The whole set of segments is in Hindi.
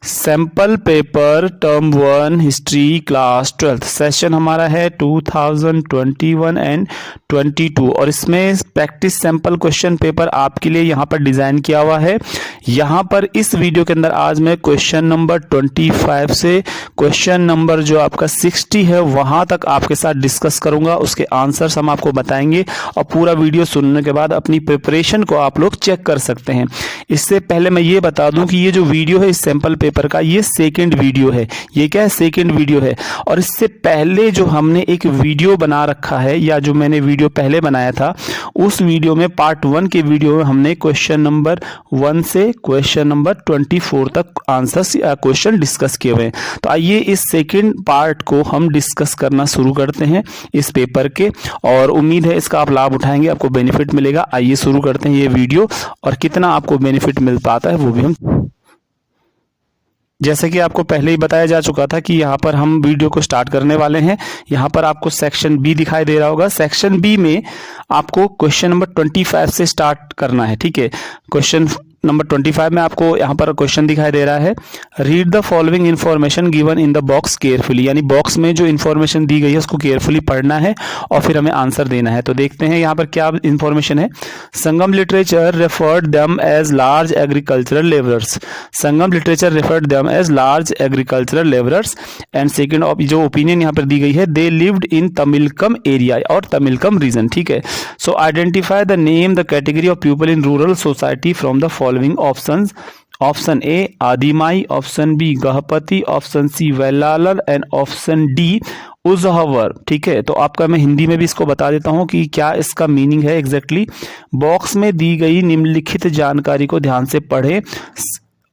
Sample paper term 1 history class 12th session हमारा है 2021 एंड 22 और इसमें प्रैक्टिस सैंपल क्वेश्चन पेपर आपके लिए यहाँ पर डिजाइन किया हुआ है। यहाँ पर इस वीडियो के अंदर आज मैं क्वेश्चन नंबर 25 से क्वेश्चन नंबर जो आपका 60 है वहां तक आपके साथ डिस्कस करूंगा। उसके आंसर्स हम आपको बताएंगे और पूरा वीडियो सुनने के बाद अपनी प्रिपरेशन को आप लोग चेक कर सकते हैं। इससे पहले मैं ये बता दूं कि ये जो वीडियो है इस सैंपल पेपर का ये सेकंड वीडियो है। ये क्या है? सेकंड वीडियो है। और इससे पहले जो हमने एक वीडियो बना रखा है या जो मैंने वीडियो पहले बनाया था उस वीडियो में पार्ट 1 के वीडियो में हमने क्वेश्चन नंबर 1 से क्वेश्चन नंबर 24 तक आंसर्स या क्वेश्चन डिस्कस किए हुए हैं। तो आइए इस सेकंड पार्ट को हम डिस्कस करना शुरू करते हैं इस पेपर के, और उम्मीद है इसका आप लाभ उठाएंगे, आपको बेनिफिट मिलेगा। आइए शुरू करते हैं ये वीडियो, और कितना आपको बेनिफिट मिल पाता है वो भी हम, जैसे कि आपको पहले ही बताया जा चुका था कि यहाँ पर हम वीडियो को स्टार्ट करने वाले हैं। यहाँ पर आपको सेक्शन बी दिखाई दे रहा होगा। सेक्शन बी में आपको क्वेश्चन नंबर 25 से स्टार्ट करना है। ठीक है, क्वेश्चन नंबर 25 में आपको यहाँ पर क्वेश्चन दिखाई दे रहा है, read the following information given in the box carefully, यानी बॉक्स में जो इन्फॉर्मेशन दी गई है उसको केयरफुली पढ़ना है और फिर हमें आंसर देना है। तो देखते हैं यहाँ पर क्या इन्फॉर्मेशन है। Sangam literature referred them as large agricultural labourers. Sangam literature referred them as large agricultural labourers. And second जो ओपिनियन यहाँ पर दी गई है, they lived in Tamilakam area और तमिलकम रीजन। ठीक है, so identify the name the category of people in rural society from the following options. Option A Adimai, option B Gahapati, option C Vellalar and option D Uzhavar. ठीक है, तो आपका मैं हिंदी में भी इसको बता देता हूं कि क्या इसका मीनिंग है एग्जैक्टली। बॉक्स में दी गई निम्नलिखित जानकारी को ध्यान से पढ़ें।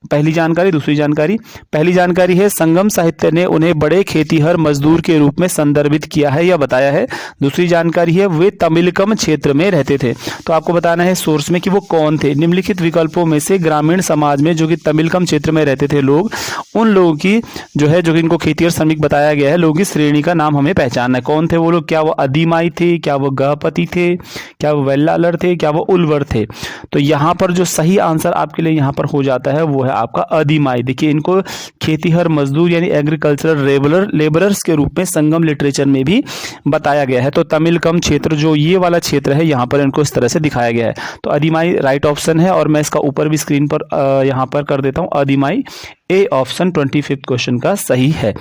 पहली जानकारी, दूसरी जानकारी। पहली जानकारी है संगम साहित्य ने उन्हें बड़े खेतीहर मजदूर के रूप में संदर्भित किया है या बताया है। दूसरी जानकारी है वे तमिलकम क्षेत्र में रहते थे। तो आपको बताना है सोर्स में कि वो कौन थे। निम्नलिखित विकल्पों में से ग्रामीण समाज में जो कि तमिलकम क्षेत्र में रहते थे लोग, उन लोगों की जो है जो कि इनको खेतीहर श्रमिक बताया गया है, लोगों की श्रेणी का नाम हमें पहचानना है। कौन थे वो लोग? क्या वो आदिमाई थे, क्या वो गहपति थे, क्या वो वेल्लालर थे, क्या वो उलवर थे? तो यहाँ पर जो सही आंसर आपके लिए यहाँ पर हो जाता है वो है आपका आदिमाई। देखिए, इनको खेतीहर मजदूर यानी एग्रीकल्चरल लेबरर्स के रूप में संगम लिटरेचर में भी बताया गया है। तो तमिलकम क्षेत्र जो ये वाला क्षेत्र है यहाँ पर इनको इस तरह से दिखाया गया है। तो आदिमाई राइट ऑप्शन है, और मैं इसका ऊपर भी स्क्रीन पर यहाँ पर कर देता हूँ। आदिमाई ए ऑप्शन 25 क्वेश्चन का सही है।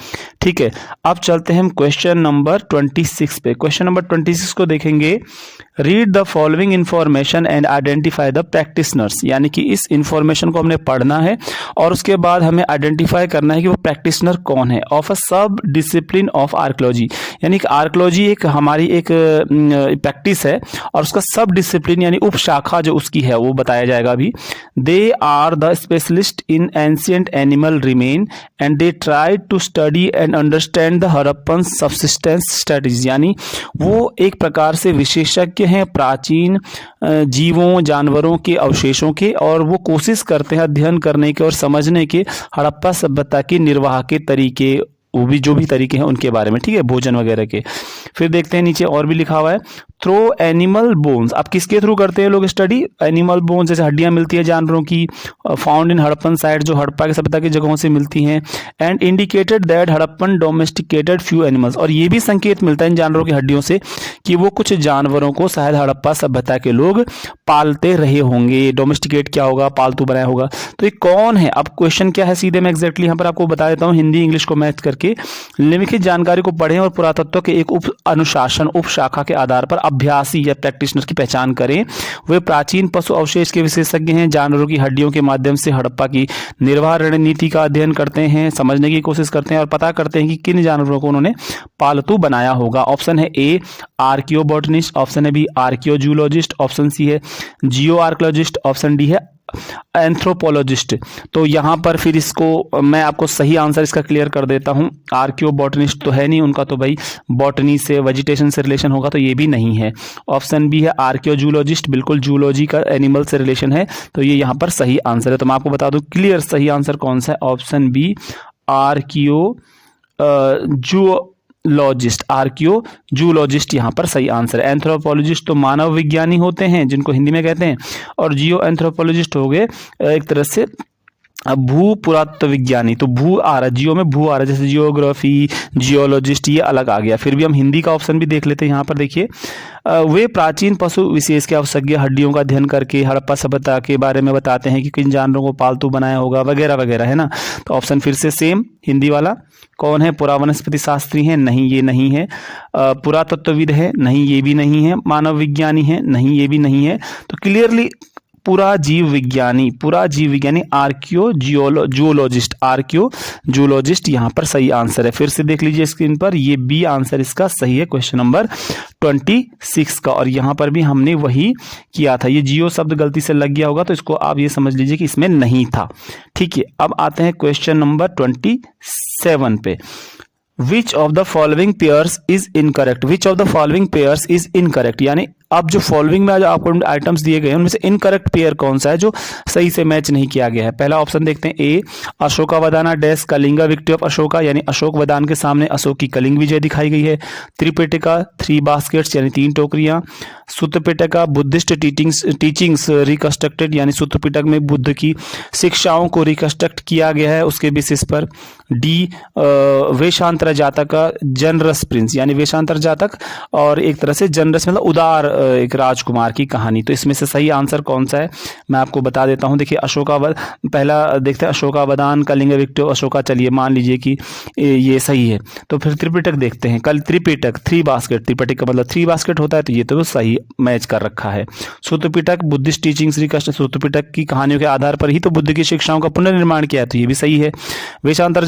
ठीक है, अब चलते हैं हम क्वेश्चन नंबर 26 पे। क्वेश्चन नंबर 26 को देखेंगे, read the following information and identify the practitioners, यानी कि इस इंफॉर्मेशन को हमने पढ़ना है और उसके बाद हमें आइडेंटिफाई करना है कि वो प्रैक्टिशनर कौन है ऑफ अ सब डिसिप्लिन ऑफ आर्कियोलॉजी। यानी कि आर्कियोलॉजी एक हमारी एक प्रैक्टिस है और उसका सब डिसिप्लिन यानी उपशाखा जो उसकी है वो बताया जाएगा अभी। They are the specialist in ancient animal remain and they try to study and understand the Harappan subsistence studies, यानी वो एक प्रकार से विशेषज्ञ हैं प्राचीन जीवों जानवरों के अवशेषों के, और वो कोशिश करते हैं अध्ययन करने के और समझने के हड़प्पा सभ्यता के निर्वाह के तरीके, वो भी जो भी तरीके हैं उनके बारे में। ठीक है, भोजन वगैरह के। फिर देखते हैं नीचे और भी लिखा हुआ है, थ्रो एनिमल बोन्स। आप किसके थ्रू करते हैं लोग स्टडी? एनिमल बोन्स, जैसे हड्डियां मिलती है जानवरों की, फाउंड इन हड़प्पन साइट, जो हड़प्पा के सभ्यता की जगहों से मिलती हैं। And indicated that Harappan domesticated few animals, और ये भी संकेत मिलता है इन जानवरों की हड्डियों से कि वो कुछ जानवरों को शायद हड़प्पा सभ्यता के लोग पालते रहे होंगे। डोमेस्टिकेट क्या होगा? पालतू बनाया होगा। तो ये कौन है? अब क्वेश्चन क्या है सीधे मैं एग्जैक्टली यहाँ पर आपको बता देता हूँ, हिंदी इंग्लिश को मैच करके। निम्नलिखित जानकारी को पढ़ें और पुरातत्व के एक उप शाखा के आधार पर अभ्यासी या प्रैक्टिशनर की पहचान करें। वे प्राचीन पशु अवशेष के विशेषज्ञ हैं, जानवरों की हड्डियों के माध्यम से हड़प्पा की निर्वाह रणनीति का अध्ययन करते हैं, समझने की कोशिश करते हैं और पता करते हैं कि किन जानवरों को उन्होंने पालतू बनाया होगा। ऑप्शन है ए आर्कियोबॉटनिस्ट, ऑप्शन है बी आर्कियोजूलॉजिस्ट, ऑप्शन सी है जियो आर्कियोलॉजिस्ट, ऑप्शन डी है एंथ्रोपोलॉजिस्ट। तो यहाँ पर फिर इसको मैं आपको सही आंसर इसका क्लियर कर देता हूँ। आर्कियो बॉटनिस्ट तो है नहीं, उनका तो भाई बॉटनी से वेजिटेशन से रिलेशन होगा, तो ये भी नहीं है। ऑप्शन बी है आर्कियोजूलॉजिस्ट, बिल्कुल जूलॉजी का एनिमल से रिलेशन है, तो ये यहाँ पर सही आंसर है। तो मैं आपको बता दूं क्लियर सही आंसर कौन सा है, ऑप्शन बी आर्कियो लॉजिस्ट, आर्कियो जूलॉजिस्ट यहाँ पर सही आंसर है। एंथ्रोपोलॉजिस्ट तो मानव विज्ञानी होते हैं जिनको हिंदी में कहते हैं, और जियो एंथ्रोपोलॉजिस्ट हो गए एक तरह से अब भू पुरातत्व विज्ञानी, तो भू आ रहा है, जियो में भू आ रहा है, जैसे जियोग्राफी, जियोलॉजिस्ट, ये अलग आ गया। फिर भी हम हिंदी का ऑप्शन भी देख लेते हैं। यहाँ पर देखिए, वे प्राचीन पशु विशेष के विशेषज्ञ हड्डियों का अध्ययन करके हड़प्पा सभ्यता के बारे में बताते हैं कि किन जानवरों को पालतू बनाया होगा, वगैरह वगैरह, है ना। तो ऑप्शन फिर से सेम हिंदी वाला। कौन है? पुरावनस्पति शास्त्री है? नहीं, ये नहीं है। पुरातत्वविद है? नहीं, ये भी नहीं है। मानव विज्ञानी है? नहीं, ये भी नहीं है। तो क्लियरली पूरा जीव विज्ञानी आर्कियोजूलॉजिस्ट यहाँ पर सही आंसर है। फिर से देख लीजिए स्क्रीन पर, ये बी आंसर इसका सही है, क्वेश्चन नंबर 26 का। और यहाँ पर भी हमने वही किया था, ये जियो शब्द गलती से लग गया होगा, तो इसको आप ये समझ लीजिए कि इसमें नहीं था। ठीक है, अब आते हैं क्वेश्चन नंबर 27 पे। विच of the following pairs is incorrect, यानी अब जो फॉलोइंग में जो आपको आइटम्स दिए गए हैं उनमें से इनकरेक्ट पेयर कौन सा है जो सही से मैच नहीं किया गया है। पहला ऑप्शन देखते हैं, A Ashokavadana dash Kalinga victory of Ashoka, यानी अशोक वदान के सामने अशोक की कलिंग विजय दिखाई गई है। त्रिपिटका 3 बास्केट्स, यानी 3 टोकरियां। सूत्रपिटका बुद्धिस्ट टीचिंग्स रिकंस्ट्रक्टेड, यानी सूत्रपिटक में बुद्ध की शिक्षाओं को रिकंस्ट्रक्ट किया गया है उसके बेसिस पर। डी वेशांतर जातक जनरस प्रिंस, यानी वेशांतर जातक और एक तरह से जनरस मतलब उदार एक राजकुमार की कहानी। तो इसमें से सही आंसर कौन सा है मैं आपको बता देता हूं। देखिए पहला देखते हैं अशोकावदान कलिंग विक्ट्री ऑफ अशोका, चलिए मान लीजिए कि ये सही है। तो फिर त्रिपिटक देखते हैं, कल त्रिपिटक 3 बास्केट, त्रिपिटक का मतलब 3 बास्केट होता है, तो ये तो सही मैच कर रखा है। सूत्रपिटक बुद्धिस्ट टीचिंग्स रिकंस्ट्रक्टेड, सूत्रपिटक की कहानियों के आधार पर ही तो बुद्ध की शिक्षाओं का पुनर्निर्माण किया है, तो ये भी सही है। वेशांतर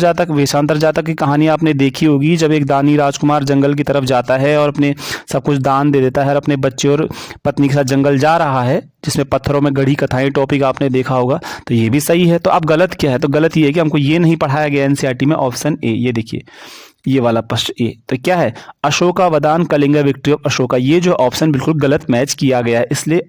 जातक की कहानी आपने देखी होगी, जब एक दानी राजकुमार जंगल की तरफ जाता है और अपने सब कुछ दान दे देता है और अपने बच्चे और पत्नी के साथ जंगल जा रहा है, जिसमें पत्थरों में गढ़ी कथाएं टॉपिक आपने देखा होगा, तो ये भी सही है। तो अब गलत क्या है? तो गलत ये है कि हमको ये नहीं पढ़ाया गया एनसीईआरटी में, ऑप्शन ए, ये देखिए ये वाला प्रश्न ए। तो क्या है? अशोकावदान कलिंग विक्ट्री ऑफ अशोका, ये जो ऑप्शन बिल्कुल गलत मैच किया गया है, इसलिए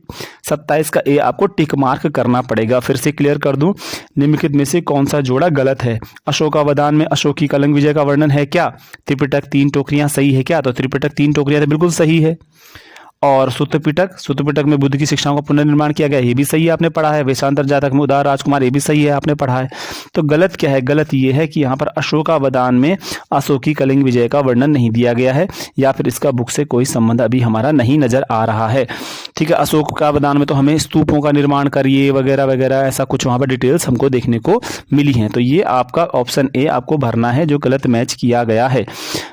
27 का ए आपको टिक मार्क करना पड़ेगा। फिर से क्लियर कर दूं, निम्नलिखित में से कौन सा जोड़ा गलत है? अशोकावदान में अशोक की कलिंग विजय का वर्णन है क्या? त्रिपिटक 3 टोकरियां सही है क्या? तो त्रिपिटक 3 टोकरियां तो बिल्कुल सही है। और सूत्रपिटक में बुद्ध की शिक्षाओं का पुनर्निर्माण किया गया, ये भी सही है, आपने पढ़ा है। वेशांतर जातक में उदार राजकुमार, ये भी सही है, आपने पढ़ा है। तो गलत क्या है? गलत ये है कि यहाँ पर अशोकावदान में अशोक की कलिंग विजय का वर्णन नहीं दिया गया है, या फिर इसका बुक से कोई संबंध अभी हमारा नहीं नजर आ रहा है। ठीक है, अशोकावदान में तो हमें स्तूपों का निर्माण करिए वगैरह वगैरह, ऐसा कुछ वहाँ पर डिटेल्स हमको देखने को मिली हैं। तो ये आपका ऑप्शन ए आपको भरना है, जो गलत मैच किया गया है।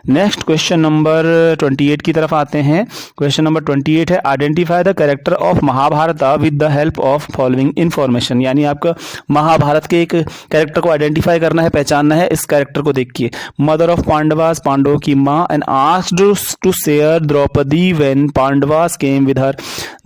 नेक्स्ट क्वेश्चन नंबर 28 की तरफ आते हैं। क्वेश्चन नंबर 28 है, identify the character of Mahabharata with the help of following information, यानी आपका महाभारत के एक कैरेक्टर को आइडेंटिफाई करना है, पहचानना है। इस कैरेक्टर को देखिए, मदर ऑफ पांडवास, पांडवों की माँ, and asked to share Draupadi when Pandavas came with her,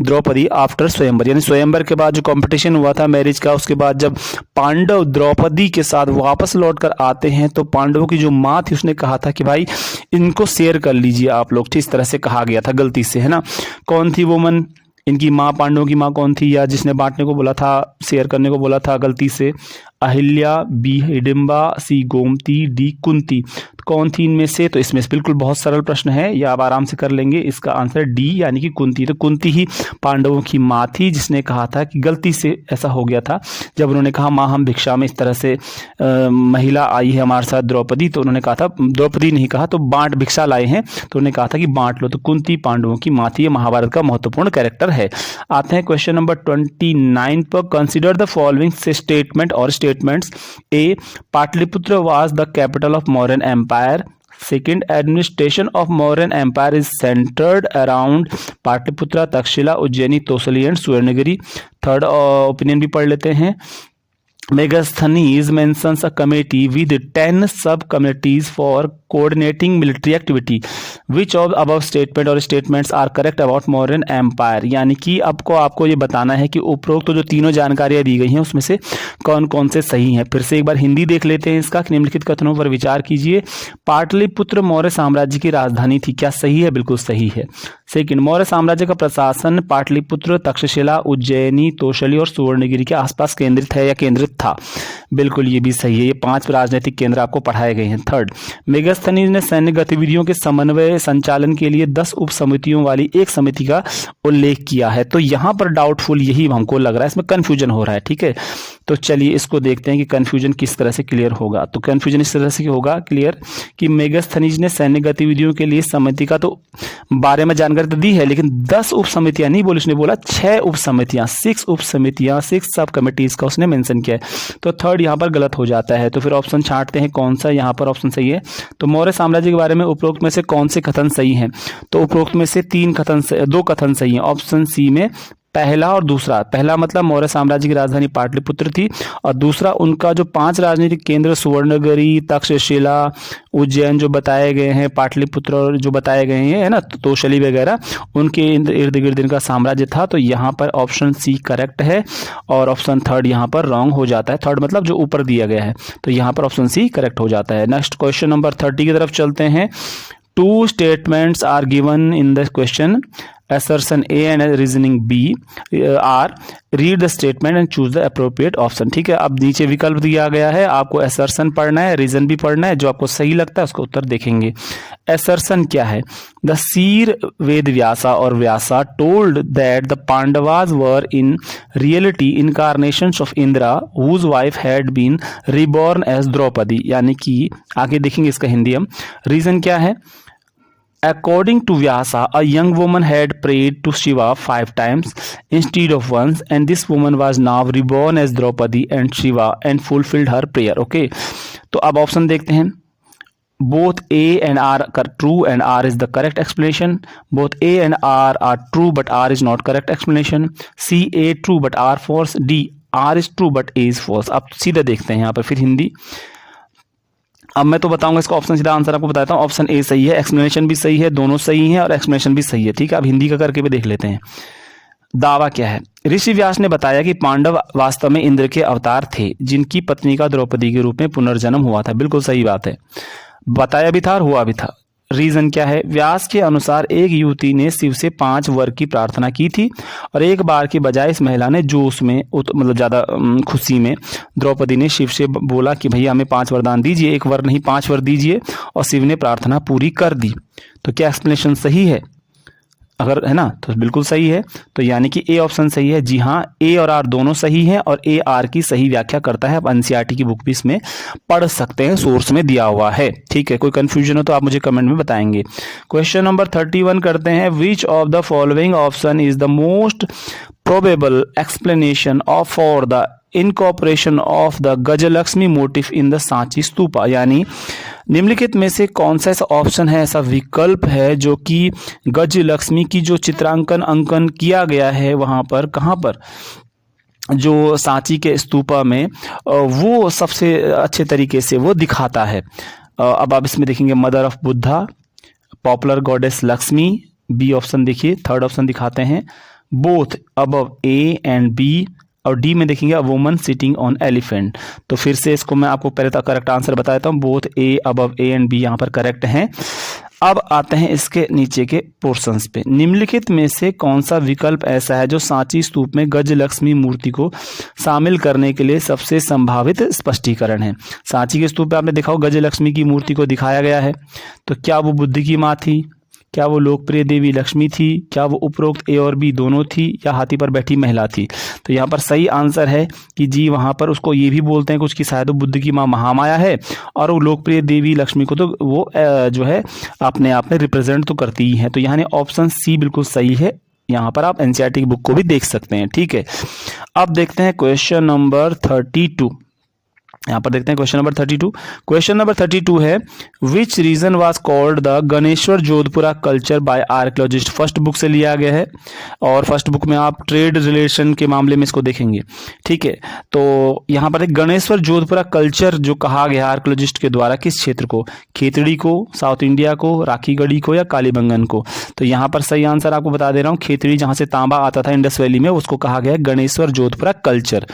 Draupadi after swayamvar, यानी स्वयंवर के बाद जो कंपटीशन हुआ था मैरिज का, उसके बाद जब पांडव द्रौपदी के साथ वापस लौट कर आते हैं, तो पांडवों की जो माँ थी उसने कहा था कि भाई इनको शेयर कर लीजिए आप लोग, इस तरह से कहा गया था गलती से, है ना। कौन थी वुमन? इनकी माँ, पांडवों की माँ कौन थी, या जिसने बांटने को बोला था, शेयर करने को बोला था गलती से? अहिल्या, बी हिडिंबा, सी गोमती, डी कुंती। कौन थी इनमें से? तो इसमें से बिल्कुल बहुत सरल प्रश्न है, ये आप आराम से कर लेंगे। इसका आंसर डी यानी कि कुंती। तो कुंती ही पांडवों की माँ थी, जिसने कहा था कि गलती से ऐसा हो गया था, जब उन्होंने कहा माँ हम भिक्षा में, इस तरह से महिला आई है हमारे साथ द्रौपदी, तो उन्होंने कहा था, द्रौपदी नहीं कहा, तो बांट भिक्षा लाए हैं, तो उन्होंने कहा था कि बांट लो। तो कुंती पांडवों की माँ थी, ये महाभारत का महत्वपूर्ण कैरेक्टर है। आते हैं क्वेश्चन नंबर 29 पर। Consider the following statement or statements. A, Pataliputra was the capital of Mauryan empire. Second, administration of Mauryan Empire is centered around Pataliputra, Takshashila, Ujjaini, Tosali and Swarnagiri. Third opinion भी पढ़ लेते हैं। Megasthenes mentions a committee with 10 sub-committees for coordinating military activity. Which of above statement or statements are correct about Mauryan Empire? यानी कि आपको ये बताना है कि उपरोक्त तो जो तीनों जानकारियां दी गई हैं उसमें से कौन कौन से सही हैं। फिर से एक बार हिंदी देख लेते हैं इसका। निम्नलिखित कथनों पर विचार कीजिए। पाटलिपुत्र मौर्य साम्राज्य की राजधानी थी, क्या सही है? बिल्कुल सही है। सेकंड, मौर्य साम्राज्य का प्रशासन पाटलिपुत्र, तक्षशिला, उज्जैनी, तोशली और सुवर्णगिरी के आसपास केंद्रित है या केंद्रित था। बिल्कुल ये भी सही है, ये 5 राजनीतिक केंद्र आपको पढ़ाए गए हैं। थर्ड, मेगास्थनीज ने सैन्य गतिविधियों के समन्वय संचालन के लिए 10 उप समितियों वाली एक समिति का उल्लेख किया है। तो यहाँ पर डाउटफुल यही हमको लग रहा है, इसमें कंफ्यूजन हो रहा है। ठीक है, तो चलिए इसको देखते हैं कि कंफ्यूजन किस तरह से क्लियर होगा। तो कंफ्यूजन इस तरह से होगा क्लियर कि मेगास्थनीज ने सैन्य गतिविधियों के लिए समिति का तो बारे में जानकारी तो दी है, लेकिन 10 उप समितियां नहीं बोली, उसने बोला 6 उप समितियां, 6 उप समितियां, 6 सब कमिटीज का उसने मेंशन किया है। तो थर्ड यहाँ पर गलत हो जाता है। तो फिर ऑप्शन छांटते हैं कौन सा यहाँ पर ऑप्शन सही है। तो मौर्य साम्राज्य के बारे में उपरोक्त में से कौन से कथन सही हैं? तो उपरोक्त में से 2 कथन सही हैं। ऑप्शन सी में पहला और दूसरा। पहला मतलब मौर्य साम्राज्य की राजधानी पाटलिपुत्र थी, और दूसरा उनका जो 5 राजनीतिक केंद्र सुवर्णगिरी, तक्षशिला, उज्जैन जो बताए गए हैं, पाटलिपुत्र जो बताए गए हैं, है ना, तोशली वगैरह, उनके इर्द गिर्द इनका साम्राज्य था। तो यहाँ पर ऑप्शन सी करेक्ट है और ऑप्शन थर्ड यहाँ पर रॉन्ग हो जाता है। थर्ड मतलब जो ऊपर दिया गया है, तो यहाँ पर ऑप्शन सी करेक्ट हो जाता है। नेक्स्ट क्वेश्चन नंबर 30 की तरफ चलते हैं। 2 statements are given in the question, assertion A and reasoning B are, read the statement and choose the appropriate option। ठीक है, अब नीचे विकल्प दिया गया है, आपको assertion पढ़ना है, reason भी पढ़ना है, जो आपको सही लगता है उसका उत्तर देखेंगे। assertion क्या है? The Seer Ved Vyasa और Vyasa told that the Pandavas were in reality incarnations of Indra whose wife had been reborn as Draupadi। यानी कि आगे देखेंगे इसका हिंदी हम। रीजन क्या है? According to Vyasa, a young woman had prayed to Shiva 5 times instead of once, and this woman was now reborn as Draupadi and Shiva and fulfilled her prayer। Okay, तो अब ऑप्शन देखते हैं। Both A and R are true and R is the correct explanation। Both A and R are true but R is not correct explanation। C, A true but R false। D, R is true but A is false। अब सीधा देखते हैं यहाँ पर फिर हिंदी। अब मैं तो बताऊंगा इसका ऑप्शन, सीधा आंसर आपको बताता हूँ। ऑप्शन ए सही है, एक्सप्लेनेशन भी सही है, दोनों सही हैं और एक्सप्लेनेशन भी सही है। ठीक है, अब हिंदी का करके भी देख लेते हैं। दावा क्या है? ऋषि व्यास ने बताया कि पांडव वास्तव में इंद्र के अवतार थे, जिनकी पत्नी का द्रौपदी के रूप में पुनर्जन्म हुआ था। बिल्कुल सही बात है, बताया भी था और हुआ भी था। रीजन क्या है? व्यास के अनुसार एक युवती ने शिव से 5 वर की प्रार्थना की थी, और एक बार की बजाय इस महिला ने जोश में, मतलब ज्यादा खुशी में, द्रौपदी ने शिव से बोला कि भैया हमें 5 वरदान दीजिए, 1 वर नहीं 5 वर दीजिए, और शिव ने प्रार्थना पूरी कर दी। तो क्या एक्सप्लेनेशन सही है? अगर है ना तो बिल्कुल सही है। तो यानी कि ए ऑप्शन सही है। जी हाँ, ए और आर दोनों सही हैं और ए आर की सही व्याख्या करता है। आप एनसीईआरटी की बुक भी इसमें पढ़ सकते हैं, सोर्स में दिया हुआ है। ठीक है, कोई कंफ्यूजन हो तो आप मुझे कमेंट में बताएंगे। क्वेश्चन नंबर 31 करते हैं। Which of the following option is the most probable explanation of for the incorporation of the Gajalakshmi motif in the Sanchi stupa? यानी निम्नलिखित में से कौन सा ऐसा ऑप्शन है, ऐसा विकल्प है जो कि गजलक्ष्मी की जो चित्रांकन अंकन किया गया है वहां पर, कहां पर, जो सांची के स्तूपा में, वो सबसे अच्छे तरीके से वो दिखाता है। अब आप इसमें देखेंगे mother of Buddha, popular goddess Lakshmi, B option देखिए। थर्ड ऑप्शन दिखाते हैं both above A and B, और डी में देखेंगे a woman sitting on elephant. तो फिर से इसको मैं आपको पहले तक करेक्ट आंसर बताता हूँ। Both A above A and B यहाँ पर करेक्ट हैं। अब आते हैं इसके नीचे के पोर्शंस पे। निम्नलिखित में से कौन सा विकल्प ऐसा है जो सांची स्तूप में गजलक्ष्मी मूर्ति को शामिल करने के लिए सबसे संभावित स्पष्टीकरण है? सांची के स्तूप पे आपने देखा हो गजलक्ष्मी की मूर्ति को दिखाया गया है, तो क्या वो बुद्ध की माँ थी, क्या वो लोकप्रिय देवी लक्ष्मी थी, क्या वो उपरोक्त ए और बी दोनों थी, या हाथी पर बैठी महिला थी? तो यहाँ पर सही आंसर है कि जी वहाँ पर उसको ये भी बोलते हैं कुछ कि शायद वो बुद्ध की माँ महामाया है, और वो लोकप्रिय देवी लक्ष्मी को तो वो जो है अपने आप में रिप्रेजेंट तो करती ही है। तो यहाँ ऑप्शन सी बिल्कुल सही है। यहाँ पर आप एनसीईआरटी की बुक को भी देख सकते हैं। ठीक है, अब देखते हैं क्वेश्चन नंबर 32। यहाँ पर देखते हैं क्वेश्चन नंबर 32। क्वेश्चन नंबर 32 है which region was called the Ganeshwar Jodhpura culture by archaeologist? First book से लिया गया है, और फर्स्ट बुक में आप ट्रेड रिलेशन के मामले में इसको देखेंगे। ठीक है, तो यहाँ पर एक गणेश्वर जोधपुरा कल्चर जो कहा गया आर्कियोलॉजिस्ट के द्वारा, किस क्षेत्र को? खेतड़ी को, साउथ इंडिया को, राखीगढ़ी को, या कालीबंगन को? तो यहाँ पर सही आंसर आपको बता दे रहा हूँ, खेतड़ी जहाँ से तांबा आता था इंडस वैली में, उसको कहा गया गणेश्वर जोधपुरा कल्चर।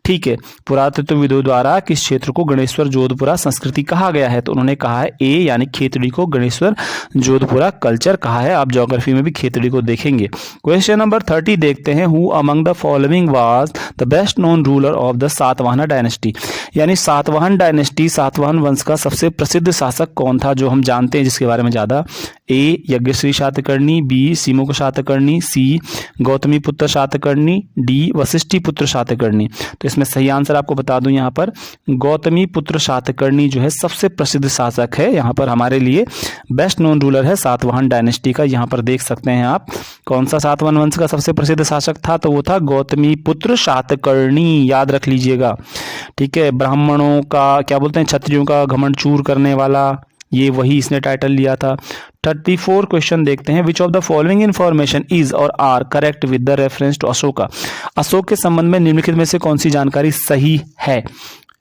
ठीक है, पुरातत्वविदों द्वारा किस क्षेत्र को गणेश्वर जोधपुरा संस्कृति कहा गया है? तो उन्होंने कहा है ए यानी खेतड़ी को गणेश्वर जोधपुरा कल्चर कहा है। आप ज्योग्राफी में भी खेतड़ी को देखेंगे। क्वेश्चन नंबर 30 देखते हैं, who among the following was the best known ruler of the Satavahana dynasty, यानी सातवाहन डायनेस्टी, सातवाहन वंश का सबसे प्रसिद्ध शासक कौन था जो हम जानते हैं जिसके बारे में ज्यादा? ए यज्ञश्री शातकर्णी, बी सीमुख शातकर्णी, सी गौतमी पुत्र शातकर्णी, डी वशिष्ठी पुत्र शातकर्णी। तो इसमें सही आंसर आपको बता दूं, यहाँ पर गौतमी पुत्र शातकर्णी जो है सबसे प्रसिद्ध शासक है, यहाँ पर हमारे लिए बेस्ट नोन रूलर है सातवाहन डायनेस्टी का। यहाँ पर देख सकते हैं आप कौन सा सातवाहन वंश का सबसे प्रसिद्ध शासक था, तो वो था गौतमी पुत्र शातकर्णी, याद रख लीजिएगा। ठीक है, ब्राह्मणों का क्या बोलते हैं, क्षत्रियों का घमंड चूर करने वाला, ये वही इसने टाइटल लिया था। 34 क्वेश्चन देखते हैं, which of the following information is or are correct with the reference to Ashoka. Ashok के संबंध में निम्नलिखित में से कौन सी जानकारी सही है?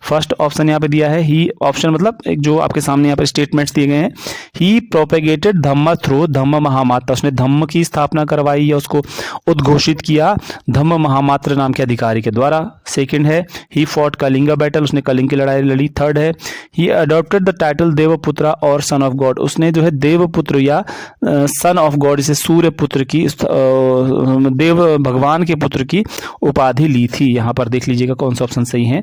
फर्स्ट ऑप्शन यहाँ पे दिया है, ही ऑप्शन मतलब एक जो आपके सामने यहाँ पे स्टेटमेंट्स दिए गए हैं, ही प्रोपेगेटेड धम्म थ्रू धम्म महामात्र, उसने धम्म की स्थापना करवाई या उसको उद्घोषित किया धम्म महामात्र नाम के अधिकारी के द्वारा। सेकंड है, ही फॉट कलिंगा बैटल, उसने कलिंग की लड़ाई लड़ी। थर्ड है, ही अडॉप्टेड द टाइटल देवपुत्र और सन ऑफ गॉड, उसने जो है देवपुत्र या सन ऑफ गॉड, इसे सूर्य पुत्र की, देव भगवान के पुत्र की उपाधि ली थी। यहाँ पर देख लीजिएगा कौन सा ऑप्शन सही है।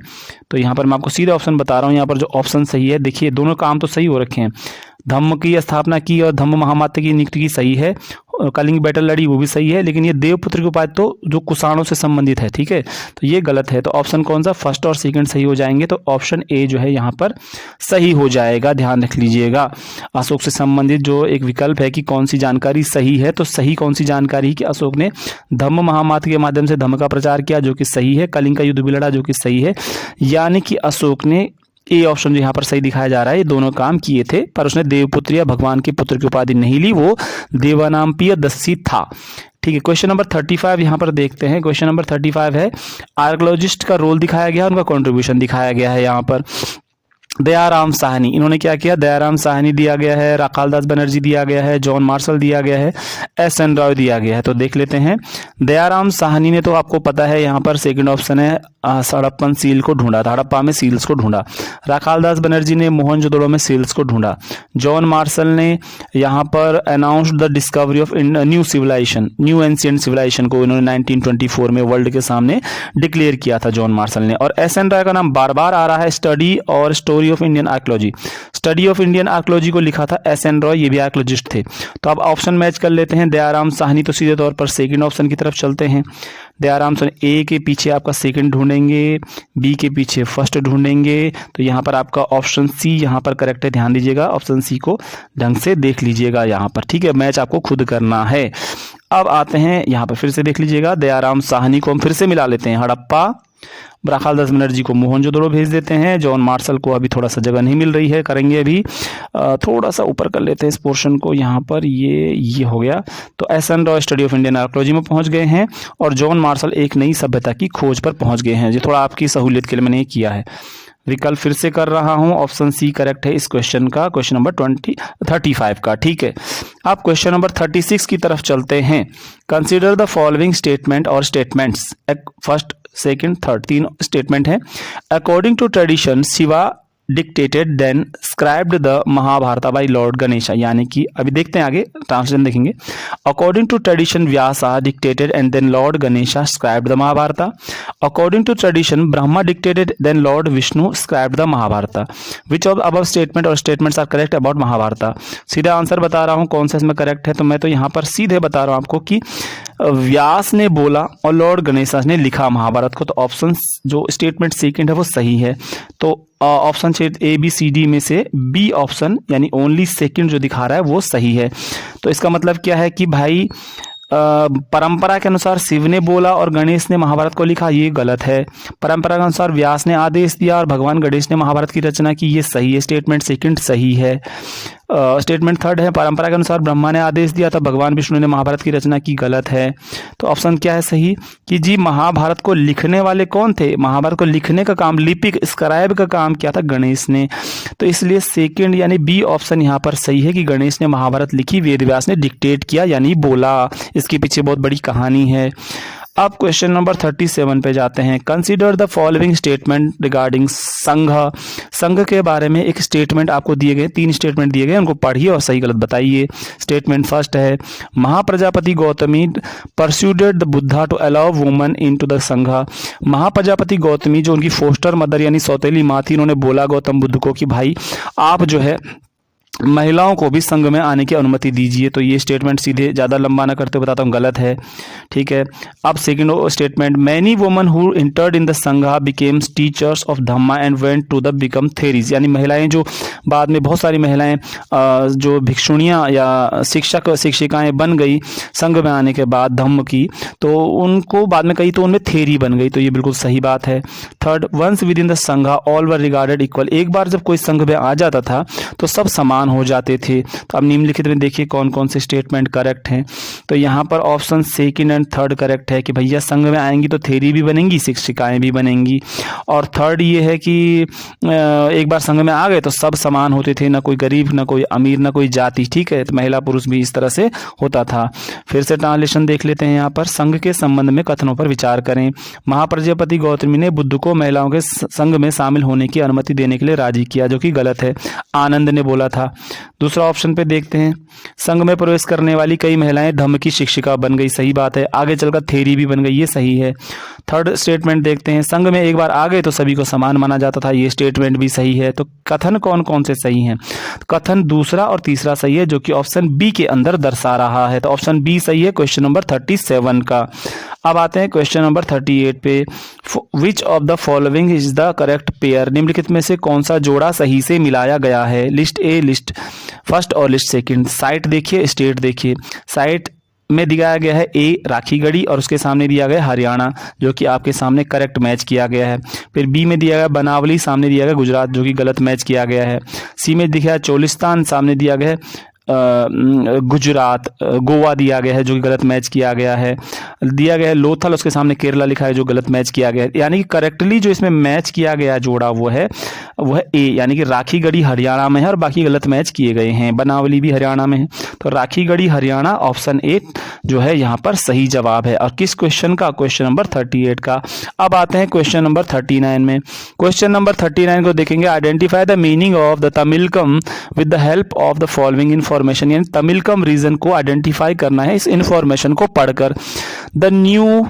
तो यहाँ पर मैं आपको सीधा ऑप्शन बता रहा हूँ, यहाँ पर जो ऑप्शन सही है, देखिए दोनों काम तो सही हो रखे हैं, धम्म की स्थापना की और धम्म महामात्र की नियुक्ति की सही है, कलिंग बैटल लड़ी वो भी सही है, लेकिन ये देवपुत्र की उपाधि तो जो कुषाणों से संबंधित है, ठीक है, तो ये गलत है। तो ऑप्शन कौन सा, फर्स्ट और सेकंड सही हो जाएंगे, तो ऑप्शन ए जो है यहाँ पर सही हो जाएगा, ध्यान रख लीजिएगा। अशोक से संबंधित जो एक विकल्प है कि कौन सी जानकारी सही है, तो सही कौन सी जानकारी कि अशोक ने धम्म महामात्र के माध्यम से धम्म का प्रचार किया जो कि सही है, कलिंग का युद्ध भी लड़ा जो कि सही है, यानी कि अशोक ने, ए ऑप्शन जो यहाँ पर सही दिखाया जा रहा है, ये दोनों काम किए थे, पर उसने देवपुत्र या भगवान के पुत्र की उपाधि नहीं ली, वो देवानाम्पीय दस्सी था। ठीक है, क्वेश्चन नंबर 35 यहाँ पर देखते हैं। क्वेश्चन नंबर 35 है, आर्कियोलॉजिस्ट का रोल दिखाया गया, उनका कंट्रीब्यूशन दिखाया गया है। यहाँ पर दयाराम साहनी, इन्होंने क्या किया, दयाराम साहनी दिया गया है, राखालदास बनर्जी दिया गया है, जॉन मार्शल दिया गया है, एस.एन. रॉय दिया गया है। तो देख लेते हैं, दयाराम साहनी ने तो आपको पता है यहाँ पर सेकंड ऑप्शन है, हड़प्पन सील को ढूंढा था, हड़प्पा में सील्स को ढूंढा। राखालदास बनर्जी ने मोहनजोदड़ो में सील्स को ढूंढा। जॉन मार्शल ने यहाँ पर announced the discovery of new civilisation, new ancient civilisation को इन्होंने 1924 में वर्ल्ड के सामने डिक्लेयर किया था जॉन मार्शल ने। और एस.एन. रॉय का नाम बार बार आ रहा है, स्टडी और story of Indian archaeology, study of Indian archaeology को लिखा था एस.एन. रॉय, ये भी आर्कियोलॉजिस्ट थे। तो अब ऑप्शन मैच कर लेते हैं, दयाराम साहनी तो सीधे तौर पर सेकंड ऑप्शन की तरफ चलते हैं। दयाराम साहनी, ए के पीछे आपका सेकंड ढूंढेंगे, बी के पीछे फर्स्ट ढूंढेंगे, तो यहाँ पर आपका ऑप्शन सी यहाँ पर करेक्ट है, ध्यान दीजिएगा, ऑप्शन सी को ढंग से देख लीजिएगा यहाँ पर, ठीक है, मैच आपको खुद करना है। अब आते हैं यहाँ पर, फिर से देख लीजिएगा, दयाराम साहनी को हम फिर से मिला लेते हैं, हड़प्पा, राखालदास बनर्जी को मोहनजोदड़ो भेज देते हैं, जॉन मार्शल को अभी थोड़ा सा जगह नहीं मिल रही है, करेंगे अभी, थोड़ा सा ऊपर कर लेते हैं इस पोर्शन को, यहाँ पर ये हो गया। तो SN. Roy study of Indian archaeology में पहुंच गए हैं और जॉन मार्शल एक नई सभ्यता की खोज पर पहुंच गए हैं। ये थोड़ा आपकी सहूलियत के लिए मैंने किया है। विकल्प फिर से कर रहा हूं, ऑप्शन सी करेक्ट है इस क्वेश्चन का, क्वेश्चन नंबर 35 का, ठीक है। आप क्वेश्चन नंबर 36 की तरफ चलते हैं। Consider the following statement or statements, first second third, तीन स्टेटमेंट है। According to tradition Shiva dictated then scribed the Mahabharata by lord Ganesha, यानी कि अभी देखते हैं आगे ट्रांसलेशन देखेंगे। According to tradition Vyasa dictated and then lord Ganesha scribed the Mahabharata. According to tradition Brahma dictated then lord Vishnu scribed the Mahabharata. Which of above statement or statements are correct about Mahabharata. सीधा आंसर बता रहा हूं कौन सा इसमें करेक्ट है, तो मैं तो यहाँ पर सीधे बता रहा हूं आपको कि व्यास ने बोला और लॉर्ड गणेशा ने लिखा महाभारत को, तो ऑप्शन जो स्टेटमेंट सेकंड है वो सही है। तो option A B C D में से बी ऑप्शन यानी ओनली सेकंड जो दिखा रहा है वो सही है। तो इसका मतलब क्या है कि भाई परंपरा के अनुसार शिव ने बोला और गणेश ने महाभारत को लिखा, ये गलत है। परंपरा के अनुसार व्यास ने आदेश दिया और भगवान गणेश ने महाभारत की रचना की, ये सही है, स्टेटमेंट सेकंड सही है। स्टेटमेंट थर्ड है, परंपरा के अनुसार ब्रह्मा ने आदेश दिया था, भगवान विष्णु ने महाभारत की रचना की, गलत है। तो ऑप्शन क्या है सही कि जी महाभारत को लिखने वाले कौन थे, महाभारत को लिखने का काम, लिपिक स्क्राइब का काम किया था गणेश ने, तो इसलिए सेकंड यानी बी ऑप्शन यहाँ पर सही है कि गणेश ने महाभारत लिखी, वेद व्यास ने डिक्टेट किया यानी बोला। इसके पीछे बहुत बड़ी कहानी है। अब क्वेश्चन नंबर 37 पे जाते हैं। Consider the following statement regarding संघ। संघ के बारे में एक स्टेटमेंट आपको दिए गए, 3 स्टेटमेंट दिए गए, उनको पढ़िए और सही गलत बताइए। स्टेटमेंट फर्स्ट है, Mahaprajapati Gautami persuaded the Buddha to allow woman into the Sangh. Mahaprajapati Gautami जो उनकी फोस्टर मदर यानी सौतेली माँ थी, उन्होंने बोला गौतम बुद्ध को कि भाई आप जो है महिलाओं को भी संघ में आने की अनुमति दीजिए। तो ये स्टेटमेंट सीधे ज़्यादा लंबा ना करते बताता हूँ गलत है, ठीक है। अब second statement, many woman who entered in the Sangha becames teachers of Dhamma and went to the become Theris. यानी महिलाएं जो बाद में, बहुत सारी महिलाएं जो भिक्षुणियाँ या शिक्षक शिक्षिकाएं बन गई संघ में आने के बाद धम्म की, तो उनको बाद में कई तो उनमें थेरी बन गई। तो ये बिल्कुल सही बात है। Third, once within the sangha all were regarded equal. एक बार जब कोई संघ में आ जाता था तो सब समान हो जाते थे। तो अब निम्नलिखित में देखिए कौन कौन से स्टेटमेंट करेक्ट हैं। तो यहाँ पर option second and third correct है कि भैया संघ में आएंगी तो थेरी भी बनेंगी, शिक्षिकाएं भी बनेंगी। और थर्ड ये है कि एक बार संघ में आ गए तो सब समान होते थे, ना कोई गरीब, ना कोई अमीर, ना कोई जाति, ठीक है। तो महिला पुरुष भी इस तरह से होता था। फिर से ट्रांसलेशन देख लेते हैं। यहाँ पर संघ के संबंध में कथनों पर विचार करें। महाप्रजापति गौतमी ने बुद्ध को महिलाओं के संघ में शामिल होने की अनुमति देने के लिए राजी किया, जो कि गलत है, आनंद ने बोला था। दूसरा ऑप्शन पे देखते हैं, संघ में प्रवेश करने वाली कई महिलाएं धम्म की शिक्षिका बन गई, सही बात है। आगे चलकर थेरी भी बन गई, ये सही है। थर्ड स्टेटमेंट देखते हैं, संघ में एक बार आ गए तो सभी को समान माना जाता था, ये स्टेटमेंट भी सही है। तो कथन कौन कौन से सही हैं? कथन दूसरा और तीसरा सही है, जो कि ऑप्शन बी के अंदर दर्शा रहा है। तो ऑप्शन बी सही है क्वेश्चन नंबर 37 का। अब आते हैं क्वेश्चन नंबर 38 पे। विच of the following is the correct pair. निम्नलिखित में से कौन सा जोड़ा सही से मिलाया गया है? लिस्ट ए, लिस्ट फर्स्ट और लिस्ट सेकंड। साइट देखिए, स्टेट देखिए। साइट में दिखाया गया है ए राखीगढ़ी और उसके सामने दिया गया हरियाणा, जो कि आपके सामने करेक्ट मैच किया गया है। फिर बी में दिया गया बनावली, सामने दिया गया गुजरात, जो कि गलत मैच किया गया है। सी में दिखा है चोलिस्तान, सामने दिया गया है गुजरात, गोवा दिया गया है, जो कि गलत मैच किया गया है। दिया गया है लोथल, उसके सामने केरला लिखा है, जो गलत मैच किया गया है। यानी कि करेक्टली जो इसमें मैच किया गया जोड़ा वो है ए, यानी कि राखीगढ़ी हरियाणा में है और बाकी गलत मैच किए गए हैं। बनावली भी हरियाणा में है, तो राखीगढ़ी हरियाणा ऑप्शन ए जो है यहाँ पर सही जवाब है। और किस क्वेश्चन का? क्वेश्चन नंबर 38 का। अब आते हैं क्वेश्चन नंबर 39 में। क्वेश्चन नंबर 39 को देखेंगे, identify the meaning of the Tamilakam with the help of the following information. यानी तमिलकम रीजन को आइडेंटिफाई करना है इस इंफॉर्मेशन को पढ़कर। The new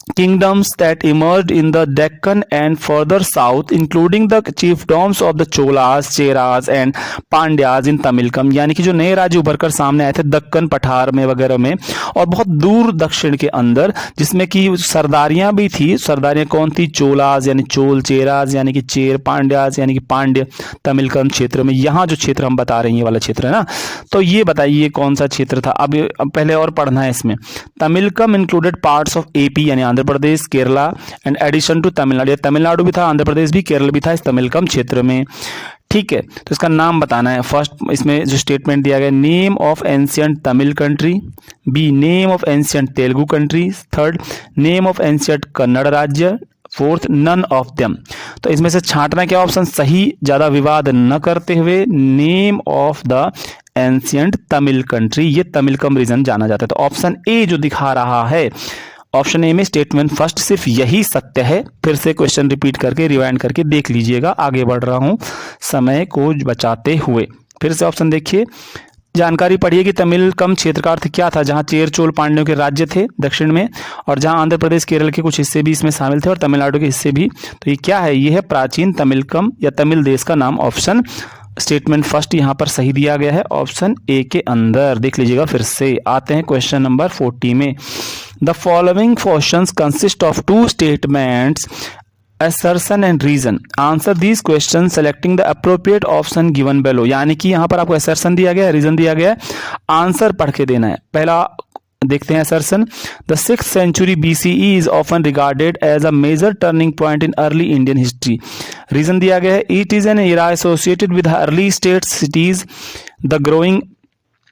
kingdoms that emerged in the Deccan and further south, including the chiefdoms of the Cholas, Cheras and Pandyas in Tamilkam। यानी कि जो नए राज्य उभर कर सामने आए थे दक्कन पठार में वगैरह में और बहुत दूर दक्षिण के अंदर, जिसमें कि सरदारियां भी थी। सरदारियां कौन थी? चोलाज यानी चोल, चेराज यानी कि चेर, पांड्याज यानी कि पांड्य। तमिलकम क्षेत्र में, यहाँ जो क्षेत्र हम बता रहे हैं ये वाला क्षेत्र है ना, तो ये बताइए कौन सा क्षेत्र था। अब पहले और पढ़ना है इसमें। Tamilakam included parts of AP यानी Andhra Pradesh, Kerala and addition to Tamil Nadu. Tamil Nadu भी था, आंध्र प्रदेश भी, केरल भी था इस तमिलकम क्षेत्र में, ठीक है। तो इसका नाम बताना है। फर्स्ट इसमें जो स्टेटमेंट दिया गया, name of ancient Tamil country. B, name of ancient Telugu country. Third, name of ancient Kannada राज्य। Fourth, none of them. तो इसमें से छांटना क्या ऑप्शन सही, ज्यादा विवाद न करते हुए name of the ancient Tamil country, ये तमिलकम रीजन जाना जाता है। तो ऑप्शन ए जो दिखा रहा है, ऑप्शन ए में स्टेटमेंट फर्स्ट सिर्फ यही सत्य है। फिर से क्वेश्चन रिपीट करके रिवाइंड करके देख लीजिएगा, आगे बढ़ रहा हूं समय को बचाते हुए। फिर से ऑप्शन देखिए, जानकारी पढ़िए कि तमिलकम क्षेत्र का अर्थ क्या था, जहां चेर चोल पांड्यों के राज्य थे दक्षिण में, और जहां आंध्र प्रदेश केरल के कुछ हिस्से भी इसमें शामिल थे और तमिलनाडु के हिस्से भी। तो ये क्या है? ये है प्राचीन तमिलकम या तमिल देश का नाम। ऑप्शन स्टेटमेंट फर्स्ट यहाँ पर सही दिया गया है ऑप्शन ए के अंदर, देख लीजिएगा। फिर से आते हैं क्वेश्चन नंबर 40 में। The following questions consist of 2 statements, assertion and reason. Answer these questions selecting the appropriate option given below। यानी कि यहाँ पर आपको assertion दिया गया है, reason दिया गया है, आंसर पढ़ के देना है। पहला देखते हैं assertion। The 6th century BCE is often regarded as a major turning point in early Indian history। reason दिया गया है, it is an era associated with early state cities, the growing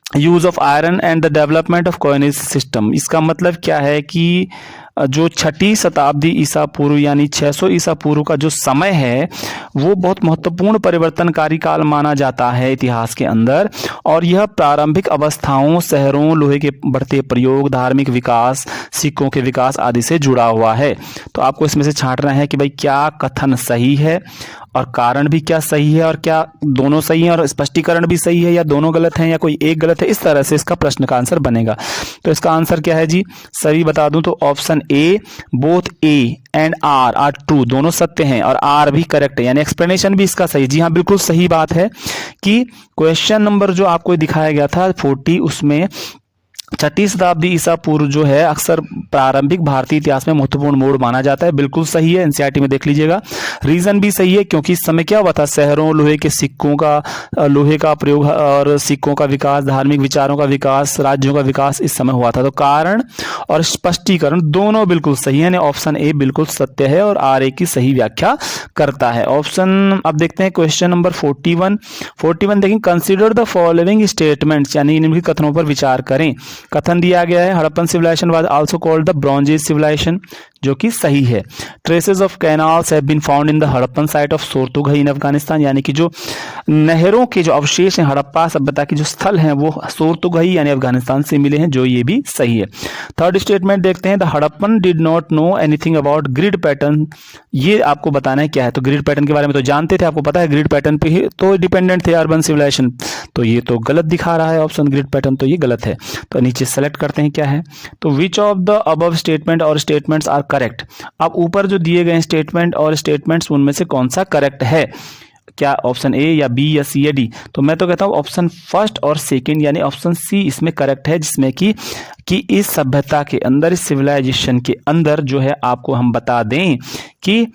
use of iron and the development of coinage system. इसका मतलब क्या है कि जो 6ठी शताब्दी ईसा पूर्व यानी 600 ईसा पूर्व का जो समय है वो बहुत महत्वपूर्ण परिवर्तनकारी काल माना जाता है इतिहास के अंदर। और यह प्रारंभिक अवस्थाओं, शहरों, लोहे के बढ़ते प्रयोग, धार्मिक विकास, सिक्कों के विकास आदि से जुड़ा हुआ है। तो आपको इसमें से छांटना है कि भाई क्या कथन सही है और कारण भी क्या सही है, और क्या दोनों सही है और स्पष्टीकरण भी सही है, या दोनों गलत हैं या कोई एक गलत है। इस तरह से इसका प्रश्न का आंसर बनेगा। तो इसका आंसर क्या है जी, सही बता दूं तो option A, both A and R true, दोनों सत्य हैं और आर भी करेक्ट है, यानी एक्सप्लेनेशन भी इसका सही। जी हाँ, बिल्कुल सही बात है कि क्वेश्चन नंबर जो आपको दिखाया गया था 40, उसमें 6ठी शताब्दी ईसा पूर्व जो है अक्सर प्रारंभिक भारतीय इतिहास में महत्वपूर्ण मोड़ माना जाता है। बिल्कुल सही है, एनसीईआरटी में देख लीजिएगा। रीजन भी सही है क्योंकि इस समय क्या हुआ था, शहरों, लोहे के सिक्कों का, लोहे का प्रयोग और सिक्कों का विकास, धार्मिक विचारों का विकास, राज्यों का विकास इस समय हुआ था। तो कारण और स्पष्टीकरण दोनों बिल्कुल सही है, यानी ऑप्शन ए बिल्कुल सत्य है और आर ए की सही व्याख्या करता है। ऑप्शन अब देखते हैं क्वेश्चन नंबर 41 देखें, कंसिडर द फॉलोइंग स्टेटमेंट्स, यानी निम्नलिखित कथनों पर विचार करें। कथन दिया गया है, Harappan civilisation was also called the bronze age civilisation, जो कि सही है। Traces of canals have been found in the Harappan site of Shortughai in Afghanistan, यानी कि जो नहरों के जो अवशेष हैं हड़प्पा सभ्यता के जो स्थल हैं वो सोरतुघई यानी अफगानिस्तान से मिले हैं, जो ये भी सही है। थर्ड स्टेटमेंट देखते हैं, the Harappan did not know anything about grid pattern, ये आपको बताना है क्या है। तो ग्रिड पैटर्न के बारे में तो जानते थे, आपको पता है ग्रिड पैटर्न पे ही तो डिपेंडेंट थे अर्बन सिविलाइजेशन, तो ये तो गलत दिखा रहा है ऑप्शन ग्रिड पैटर्न, तो ये गलत है। तो नीचे सेलेक्ट करते हैं क्या है, तो विच of the above statement or statements are correct. अब ऊपर जो दिए गए स्टेटमेंट और स्टेटमेंट्स उनमें से कौन सा करेक्ट है, क्या ऑप्शन ए या बी या सी या डी। तो मैं तो कहता हूं ऑप्शन फर्स्ट और सेकंड यानी ऑप्शन सी इसमें करेक्ट है, जिसमें कि इस सभ्यता के अंदर, इस सिविलाइजेशन के अंदर जो है आपको हम बता दें कि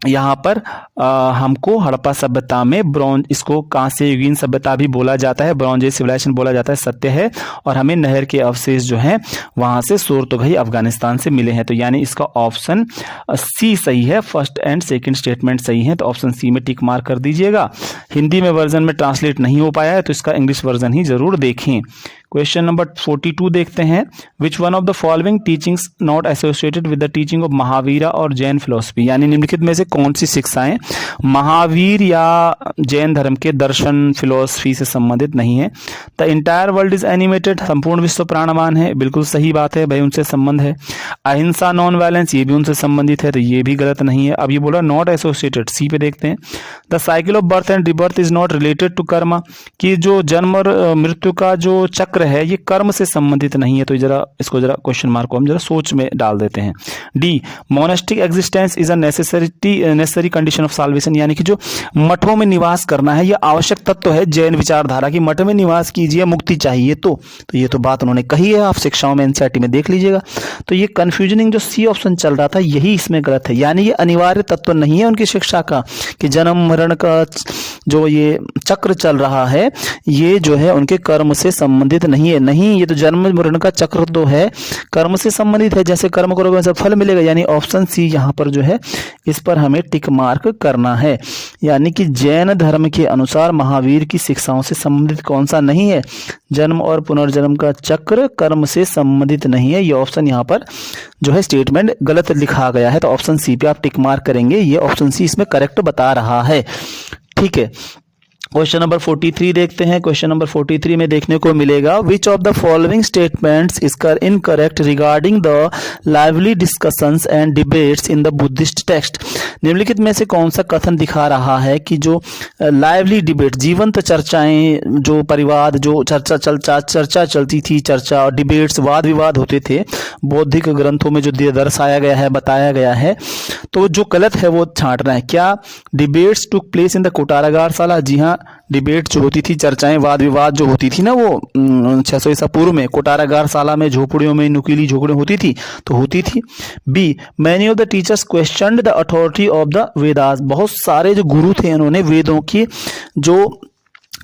यहाँ पर हमको हड़प्पा सभ्यता में ब्रॉन्ज, इसको कांस्य युगीन सभ्यता भी बोला जाता है, ब्रॉन्ज एज सिविलाइजेशन बोला जाता है, सत्य है। और हमें नहर के अवशेष जो हैं वहां से सोरतुघई अफगानिस्तान से मिले हैं, तो यानी इसका ऑप्शन सी सही है। फर्स्ट एंड सेकंड स्टेटमेंट सही है, तो ऑप्शन सी में टिक मार्क कर दीजिएगा। हिंदी में वर्जन में ट्रांसलेट नहीं हो पाया है तो इसका इंग्लिश वर्जन ही जरूर देखें। क्वेश्चन नंबर 42 देखते हैं, which one of the following teachings not associated with the teaching of Mahavira और जैन फिलोसफी, यानी निम्नलिखित में से कौन सी शिक्षाएं महावीर या जैन धर्म के दर्शन फिलोसफी से संबंधित नहीं है। The entire world is animated, संपूर्ण विश्व प्राणवान है, बिल्कुल सही बात है भाई, उनसे संबंध है। अहिंसा, नॉन वायलेंस, ये भी उनसे संबंधित है, तो ये भी गलत नहीं है। अब ये बोला नॉट एसोसिएटेड, सी पे देखते हैं। The cycle of birth and rebirth is not related to karma, कि जो जन्म और मृत्यु का जो चक्र है ये कर्म से संबंधित नहीं है, तो जरा इसको जरा क्वेश्चन मार्क को हम जरा सोच में डाल देते हैं। D, monastic existence is a necessary condition of solvation, यानी कि जो मठों में निवास करना है यह आवश्यक तत्व है जैन विचारधारा की, मठ में निवास कीजिए मुक्ति चाहिए तो ये तो बात उन्होंने कही है, आप शिक्षाओं में एनसीईआरटी में देख लीजिएगा। तो ये कंफ्यूजनिंग जो सी ऑप्शन चल रहा था यही इसमें गलत है, यानी ये अनिवार्य तत्व नहीं है उनकी शिक्षा का कि जन्म मरण का जो ये चक्र चल रहा है ये जो है उनके कर्म से संबंधित नहीं है। नहीं, ये तो जन्म मरण का चक्र तो है कर्म से संबंधित है, जैसे कर्म करोगे वैसे फल मिलेगा, यानी ऑप्शन सी यहाँ पर जो है इस पर हमें टिक मार्क करना है। यानी कि जैन धर्म के अनुसार महावीर की शिक्षाओं से संबंधित कौन सा नहीं है, जन्म और पुनर्जन्म का चक्र कर्म से संबंधित नहीं है, ये ऑप्शन यहाँ पर जो है स्टेटमेंट गलत लिखा गया है, तो ऑप्शन सी पे आप टिक मार्क करेंगे, ये ऑप्शन सी इसमें करेक्ट बता रहा है। ठीक है, क्वेश्चन नंबर 43 देखते हैं। क्वेश्चन नंबर 43 में देखने को मिलेगा, विच of the following statements is incorrect regarding the lively discussions and debates in the Buddhist text. निम्नलिखित में से कौन सा कथन दिखा रहा है कि जो लाइवली डिबेट, जीवंत चर्चाएं, जो परिवाद, जो चर्चा चलती थी, चर्चा और डिबेट्स, वाद विवाद होते थे बौद्धिक ग्रंथों में जो दर्शाया गया है, बताया गया है, तो जो गलत है वो छांटना है। क्या debates took place in the Kutagarashala? जी हाँ, डिबेट जो होती थी, चर्चाएं, वाद विवाद जो होती थी ना वो 600 ईसा पूर्व में कोटारागार शाला में, झोपड़ियों में, नुकीली झोपड़ियों होती थी, तो होती थी। B, many of the teachers questioned the authority of the Vedas, बहुत सारे जो गुरु थे उन्होंने वेदों की जो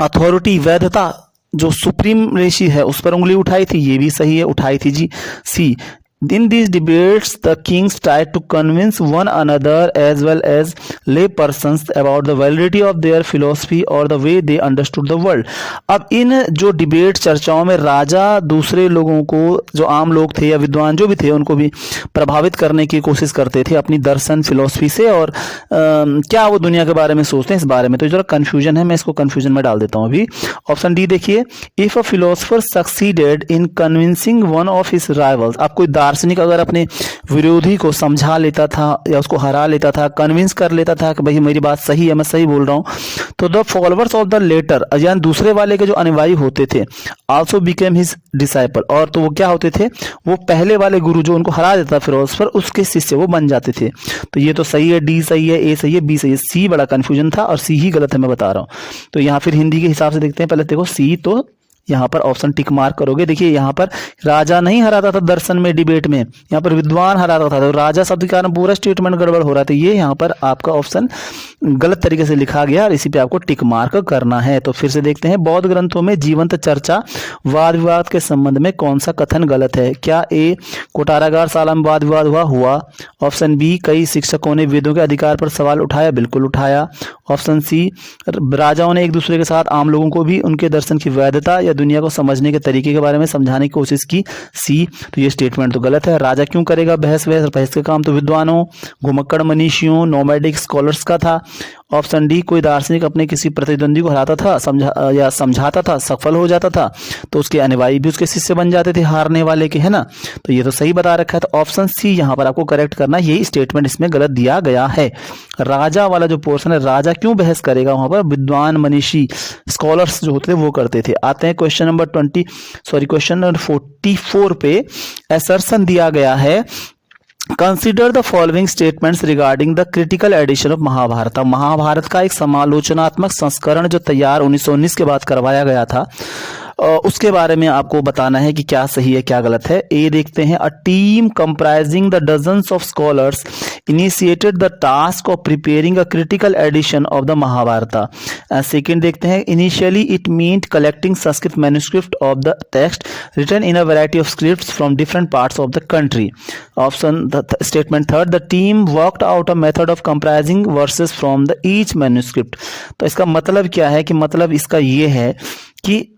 अथॉरिटी, वैधता, जो सुप्रीम ऋषि है उस पर उंगली उठाई थी, ये भी सही है, उठाई थी जी। सी, In these debates, the kings tried to convince one another as well as lay persons about the validity of their philosophy or the way they understood the world. अब इन जो डिबेट चर्चाओं में राजा दूसरे लोगों को, जो आम लोग थे या विद्वान जो भी थे, उनको भी प्रभावित करने की कोशिश करते थे अपनी दर्शन फिलोसफी से, और क्या वो दुनिया के बारे में सोचते हैं इस बारे में। तो जरा कन्फ्यूजन है, मैं इसको कन्फ्यूजन में डाल देता हूँ अभी। ऑप्शन डी देखिए, if a philosopher succeeded in convincing one of his rivals, आप कोई दार्शनिक अगर अपने विरोधी को समझा लेता था या उसको हरा लेता था, कन्विंस कर लेता था कि भाई मेरी बात सही है, मैं सही बोल रहा हूँ, तो the followers of the letter, यानी दूसरे वाले के जो अनुयायी होते थे, आल्सो बिकेम हिज डिसाइपल, और तो वो क्या होते थे, वो पहले वाले गुरु जो उनको हरा देता फिलोसफर, उसके शिष्य वो बन जाते थे। तो ये तो सही है, डी सही है, ए सही है, बी सही है, सी बड़ा कंफ्यूजन था और सी ही गलत है, मैं बता रहा हूँ। तो यहाँ फिर हिंदी के हिसाब से देखते हैं, पहले देखो सी, तो यहाँ पर ऑप्शन टिक मार्क करोगे। देखिए यहाँ पर राजा नहीं हराता था दर्शन में, डिबेट में, यहाँ पर विद्वान हराता था, तो राजा शब्द के कारण पूरा स्टेटमेंट गड़बड़ हो रहा था। ये यहाँ पर आपका ऑप्शन गलत तरीके से लिखा गया और इसी पे आपको टिक मार्क करना है। तो फिर से देखते हैं, बौद्ध ग्रंथों में जीवंत चर्चा वाद विवाद के संबंध में कौन सा कथन गलत है? क्या ए, कोटारागार शाला में वाद विवाद हुआ? ऑप्शन बी, कई शिक्षकों ने वेदों के अधिकार पर सवाल उठाया, बिल्कुल उठाया। ऑप्शन सी, राजाओं ने एक दूसरे के साथ आम लोगों को भी उनके दर्शन की वैधता या दुनिया को समझने के तरीके के बारे में समझाने की कोशिश की, सी। तो ये स्टेटमेंट तो गलत है। राजा क्यों करेगा बहस का काम तो विद्वानों, घुमक्कड़ मनीषियों, नोमैडिक स्कॉलर्स का था। ऑप्शन डी, कोई दार्शनिक अपने किसी प्रतिद्वंदी को हराता था समझाता था, सफल हो जाता था, तो उसके अनुयायी भी उसके शिष्य बन जाते थे हारने वाले के, है ना। तो ये तो सही बता रखा है, तो ऑप्शन सी यहाँ पर आपको करेक्ट करना, यही स्टेटमेंट इसमें गलत दिया गया है। राजा वाला जो पोर्शन है, राजा क्यों बहस करेगा, वहां पर विद्वान मनीषी स्कॉलर्स जो होते थे वो करते थे। आते हैं क्वेश्चन नंबर 44 पे असर्शन दिया गया है, consider the following statements regarding the critical edition of Mahabharata. Mahabharata का एक समालोचनात्मक संस्करण जो तैयार 1919 के बाद करवाया गया था, उसके बारे में आपको बताना है कि क्या सही है क्या गलत है। ए देखते हैं, a team comprising the dozens of scholars initiated the task of preparing a critical edition of the Mahabharata. Second देखते हैं, initially it meant collecting Sanskrit manuscript of the text written in a variety of scripts from different parts of the country. Option statement third, the team worked out a method of comprising verses from the each manuscript. तो इसका मतलब क्या है, कि मतलब इसका ये है कि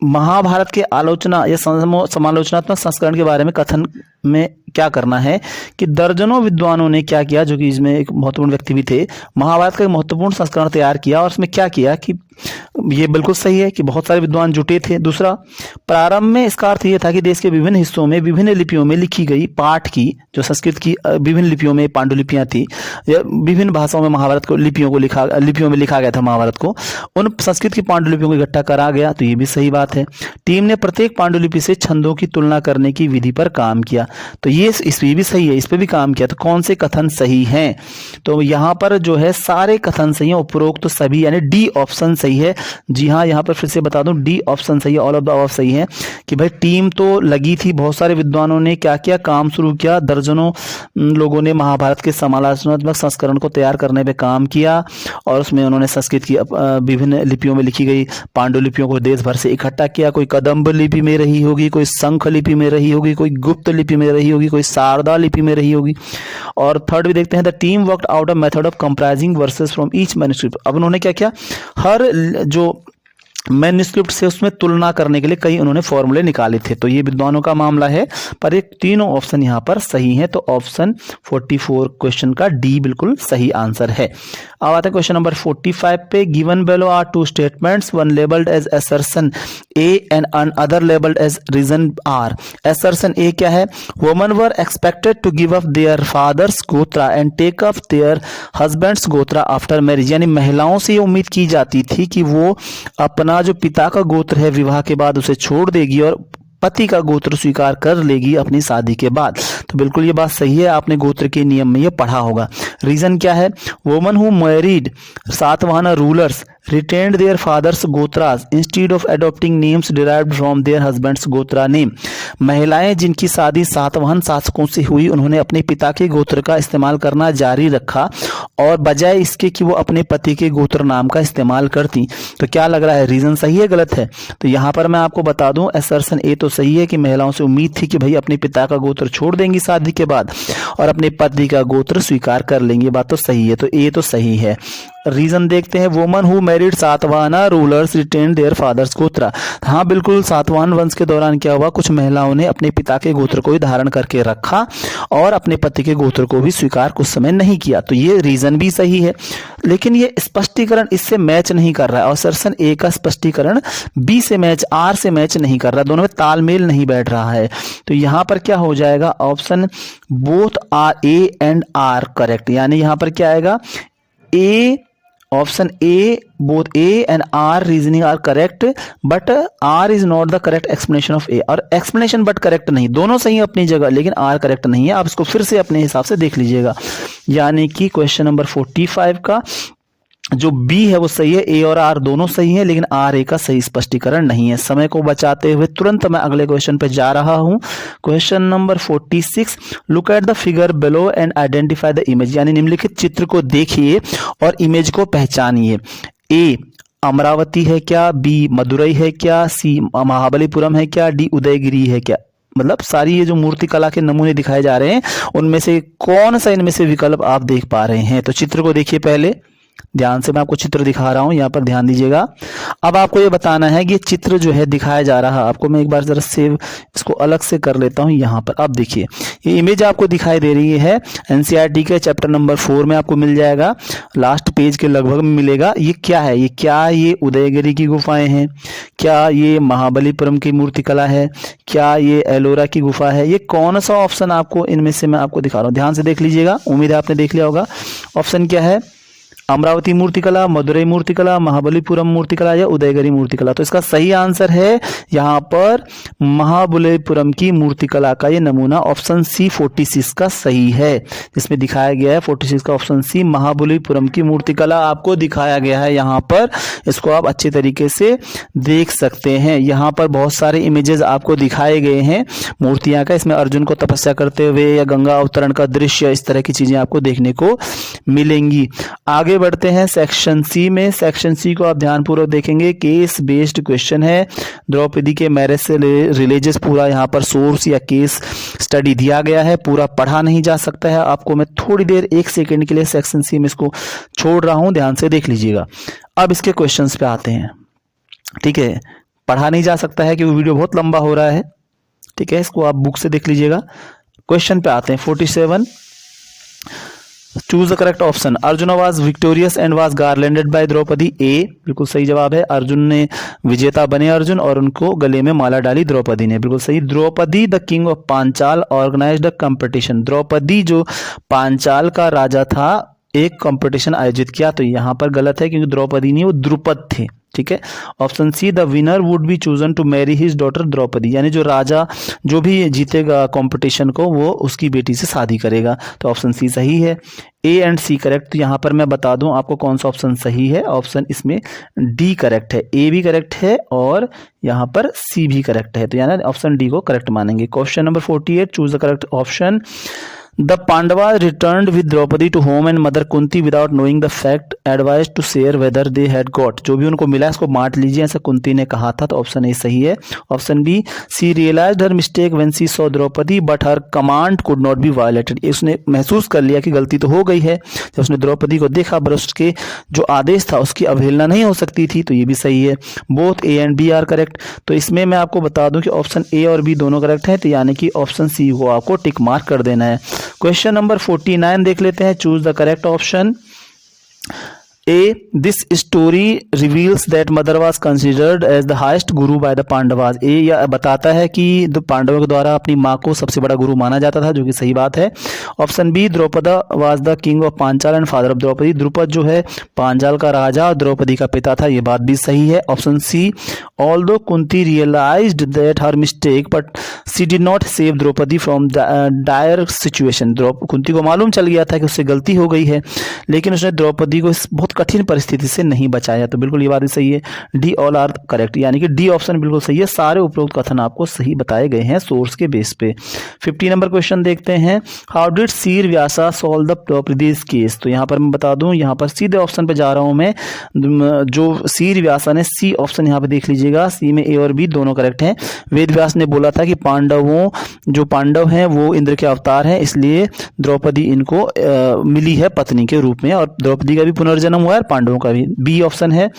महाभारत के आलोचना या समालोचनात्मक संस्करण के बारे में कथन में क्या करना है कि दर्जनों विद्वानों ने क्या किया, जो कि इसमें एक महत्वपूर्ण व्यक्ति भी थे, महाभारत का एक महत्वपूर्ण संस्करण तैयार किया और उसमें क्या किया कि ये बिल्कुल सही है कि बहुत सारे विद्वान जुटे थे। दूसरा, प्रारंभ में इसका अर्थ ये था कि देश के विभिन्न हिस्सों में विभिन्न लिपियों में लिखी गई पाठ की, जो संस्कृत की विभिन्न लिपियों में पांडुलिपियां थी, या विभिन्न भाषाओं में महाभारत को लिपियों में लिखा गया था महाभारत को, उन संस्कृत की पांडुलिपियों को इकट्ठा करा गया। तो ये भी सही बात है। टीम ने प्रत्येक पांडुलिपि से छंदों की तुलना करने की विधि पर काम किया, तो ये इस पे भी सही है, इस पे भी काम किया। तो कौन से कथन सही हैं? तो यहाँ पर जो है सारे कथन सही हैं, उपरोक्त तो सभी, यानी डी ऑप्शन सही है। जी हाँ, यहाँ पर फिर से बता दूं, डी ऑप्शन सही है, ऑल ऑफ द अबव सही है कि भाई टीम तो लगी थी, बहुत सारे विद्वानों ने क्या किया, काम शुरू किया, दर्जनों लोगों ने महाभारत के समालोचनात्मक संस्करण को तैयार करने पे काम किया और उसमें उन्होंने संस्कृत की विभिन्न लिपियों में लिखी गई पांडुलिपियों को देश भर से इकट्ठा किया। कोई कदम्ब लिपि में रही होगी, कोई शंख लिपि में रही होगी, कोई गुप्त लिपि में रही होगी, कोई शारदा लिपि में रही होगी। और थर्ड भी देखते हैं, the team worked out a method of comprising verses from each manuscript. अब उन्होंने क्या किया, हर जो मैन्युस्क्रिप्ट से उसमें तुलना करने के लिए कई उन्होंने फॉर्मूले निकाले थे। तो ये विद्वानों का मामला है, पर ये तीनों ऑप्शन यहाँ पर सही हैं। तो ऑप्शन 44 क्वेश्चन का डी बिल्कुल सही आंसर है। अब आते हैं क्वेश्चन नंबर 45 पे, given below are two statements, one labelled as assertion A and other labelled as reason R. Assertion A क्या है, women were expected to give up their fathers gotra and take up their husband's gotra after marriage, यानी महिलाओं से ये उम्मीद की जाती थी कि वो अपना जो पिता का गोत्र है विवाह के बाद उसे छोड़ देगी और पति का गोत्र स्वीकार कर लेगी अपनी शादी के बाद। तो बिल्कुल ये बात सही है, आपने गोत्र के नियम में ये पढ़ा होगा। रीजन क्या है, woman who married Satavahana rulers retained their father's gotras instead of adopting names derived from their husband's gotra name। महिलाएं जिनकी शादी सातवाहन शासकों से हुई उन्होंने अपने पिता के गोत्र का इस्तेमाल करना जारी रखा और बजाय इसके कि वो अपने पति के गोत्र नाम का इस्तेमाल करती। तो क्या लग रहा है, रीजन सही है गलत है? तो यहाँ पर मैं आपको बता दूं, असर्शन ए तो सही है कि महिलाओं से उम्मीद थी कि भाई अपने पिता का गोत्र छोड़ देंगी शादी के बाद और अपने पति का गोत्र स्वीकार कर लेंगे। बात तो सही है, तो ए तो सही है। रीजन देखते हैं, woman who married Satavahana rulers retained their fathers gotra. हाँ बिल्कुल, सातवाहन वंश के दौरान क्या हुआ, कुछ महिलाओं ने अपने पिता के गोत्र को ही धारण करके रखा और अपने पति के गोत्र को भी स्वीकार कुछ समय नहीं किया। तो ये रीजन भी सही है, लेकिन ये स्पष्टीकरण इससे मैच नहीं कर रहा है और असर्शन ए का स्पष्टीकरण बी से मैच, आर से मैच नहीं कर रहा, दोनों में तालमेल नहीं बैठ रहा है। तो यहाँ पर क्या हो जाएगा, option both are A and R correct, यानी यहाँ पर क्या आएगा, A option A both A and R reasoning are correct but R is not the correct explanation of A. और एक्सप्लेनेशन बट करेक्ट नहीं, दोनों सही अपनी जगह लेकिन आर करेक्ट नहीं है। आप इसको फिर से अपने हिसाब से देख लीजिएगा। यानी कि क्वेश्चन नंबर 45 का जो बी है वो सही है, ए और आर दोनों सही है, लेकिन आर ए का सही स्पष्टीकरण नहीं है। समय को बचाते हुए तुरंत मैं अगले क्वेश्चन पे जा रहा हूं। Question number 46, look at the figure below and identify the image. यानी निम्नलिखित चित्र को देखिए और इमेज को पहचानिए। ए अमरावती है क्या, बी मदुरई है क्या, सी महाबलीपुरम है क्या, डी उदयगिरी है क्या। मतलब सारी ये जो मूर्ति कला के नमूने दिखाए जा रहे हैं उनमें से कौन सा इनमें से विकल्प आप देख पा रहे हैं। तो चित्र को देखिए, पहले ध्यान से मैं आपको चित्र दिखा रहा हूं, यहाँ पर ध्यान दीजिएगा। अब आपको ये बताना है कि चित्र जो है दिखाया जा रहा है आपको, मैं एक बार जरा सेव इसको अलग से कर लेता हूं। यहाँ पर आप देखिए, ये इमेज आपको दिखाई दे रही है, एनसीईआरटी के चैप्टर नंबर 4 में आपको मिल जाएगा, लास्ट पेज के लगभग में मिलेगा। ये क्या है, ये क्या ये उदयगिरी की गुफाएं हैं, क्या ये महाबलीपुरम की मूर्तिकला है, क्या ये एलोरा की गुफा है, ये कौन सा ऑप्शन आपको इनमें से मैं आपको दिखा रहा हूँ, ध्यान से देख लीजिएगा। उम्मीद है आपने देख लिया होगा। ऑप्शन क्या है, अमरावती मूर्तिकला, मदुरई मूर्तिकला, महाबलीपुरम मूर्तिकला या उदयगिरी मूर्तिकला। तो इसका सही आंसर है यहाँ पर महाबलीपुरम की मूर्तिकला का ये नमूना, ऑप्शन सी 46 का सही है, जिसमें दिखाया गया है 46 का ऑप्शन सी महाबलीपुरम की मूर्तिकला आपको दिखाया गया है यहाँ पर। इसको आप अच्छे तरीके से देख सकते हैं। यहाँ पर बहुत सारे इमेजेस आपको दिखाए गए हैं मूर्तियां का, इसमें अर्जुन को तपस्या करते हुए या गंगा अवतरण का दृश्य, इस तरह की चीजें आपको देखने को मिलेंगी। आगे बढ़ते हैं सेक्शन सी में। सेक्शन सी को आप ध्यानपूर्वक देखेंगे, केस बेस्ड क्वेश्चन है। द्रौपदी के मैरिज से रिलीजियस पूरा यहाँ पर सोर्स या केस स्टडी दिया गया है, पूरा पढ़ा नहीं जा सकता है। आपको मैं थोड़ी देर 1 सेकेंड के लिए सेक्शन सी में इसको छोड़ रहा हूं, ध्यान से देख लीजिएगा। अब इसके क्वेश्चंस पे आते हैं, ठीक है। पढ़ा नहीं जा सकता है क्योंकि वीडियो बहुत लंबा हो रहा है, ठीक है, इसको आप बुक से देख लीजिएगा। क्वेश्चन पे आते हैं 47, choose the correct option. Arjun was victorious and was garlanded by Draupadi. A बिल्कुल सही जवाब है, अर्जुन ने विजेता बने अर्जुन और उनको गले में माला डाली द्रौपदी ने, बिल्कुल सही। Draupadi the king of Panchal organised the competition. Draupadi जो पांचाल का राजा था एक कंपटीशन आयोजित किया, तो यहां पर गलत है क्योंकि द्रौपदी नहीं, वो द्रुपद थे, ठीक है। Option C the winner would be chosen to marry his daughter Draupadi, यानी जो राजा जो भी जीतेगा कंपटीशन को वो उसकी बेटी से शादी करेगा, तो ऑप्शन सी सही है। A and C correct. तो यहाँ पर मैं बता दूं आपको कौन सा ऑप्शन सही है, ऑप्शन इसमें डी करेक्ट है, ए भी करेक्ट है और यहाँ पर सी भी करेक्ट है, तो यानी ऑप्शन डी को करेक्ट मानेंगे। Question number 48, choose the correct option. The Pandavas returned with Draupadi to home and Mother Kunti without knowing the fact advised to share whether they had got। जो भी उनको मिला इसको बांट लीजिए, ऐसा कुंती ने कहा था, तो ऑप्शन ए सही है। Option B, she realized her mistake when she saw Draupadi but her command could not be violated। उसने महसूस कर लिया कि गलती तो हो गई है, जब उसने द्रौपदी को देखा पर उसके जो आदेश था उसकी अवहेलना नहीं हो सकती थी, तो ये भी सही है। Both A and B are correct. तो इसमें मैं आपको बता दूं कि ऑप्शन ए और बी दोनों करेक्ट है, तो यानी कि ऑप्शन सी को आपको टिक मार्क कर देना है। क्वेश्चन नंबर 49 देख लेते हैं, choose the correct option. A, this story reveals that mother was considered as the highest guru by the Pandavas। A यह बताता है कि पांडवों के द्वारा अपनी माँ को सबसे बड़ा गुरु माना जाता था, जो कि सही बात है। Option B, Drupada was the king of Panchal and father of Draupadi. Drupad जो है पांचाल का राजा और द्रौपदी का पिता था, ये बात भी सही है। Option C, although Kunti realized that her mistake but she did not save Draupadi from dire situation। Kunti को मालूम चल गया था कि उससे गलती हो गई है, लेकिन उसने द्रौपदी को इस बहुत कठिन परिस्थिति से नहीं बचाया। तो बिल्कुल ये बात भी सही है, डी ऑल आर करेक्ट, यानी कि डी ऑप्शन बिल्कुल सही है। सारे उपरोक्त कथन आपको सही बताए गए हैं सोर्स के बेस पे। 50 नंबर क्वेश्चन देखते हैं, how did Seer Vyasa solve the Draupadi's case. तो यहाँ पर मैं बता दूं, यहाँ पर सीधे ऑप्शन पे जा रहा हूं मैं, जो सीर व्यासा ने सी ऑप्शन यहाँ पे देख लीजिएगा, सी में ए और बी दोनों करेक्ट हैं। वेद व्यास ने बोला था कि जो पांडव हैं वो इंद्र के अवतार हैं, इसलिए द्रौपदी इनको मिली है पत्नी के रूप में, और द्रौपदी का भी पुनर्जन्म हुआ है और पांडवों का भी, बी ऑप्शन है।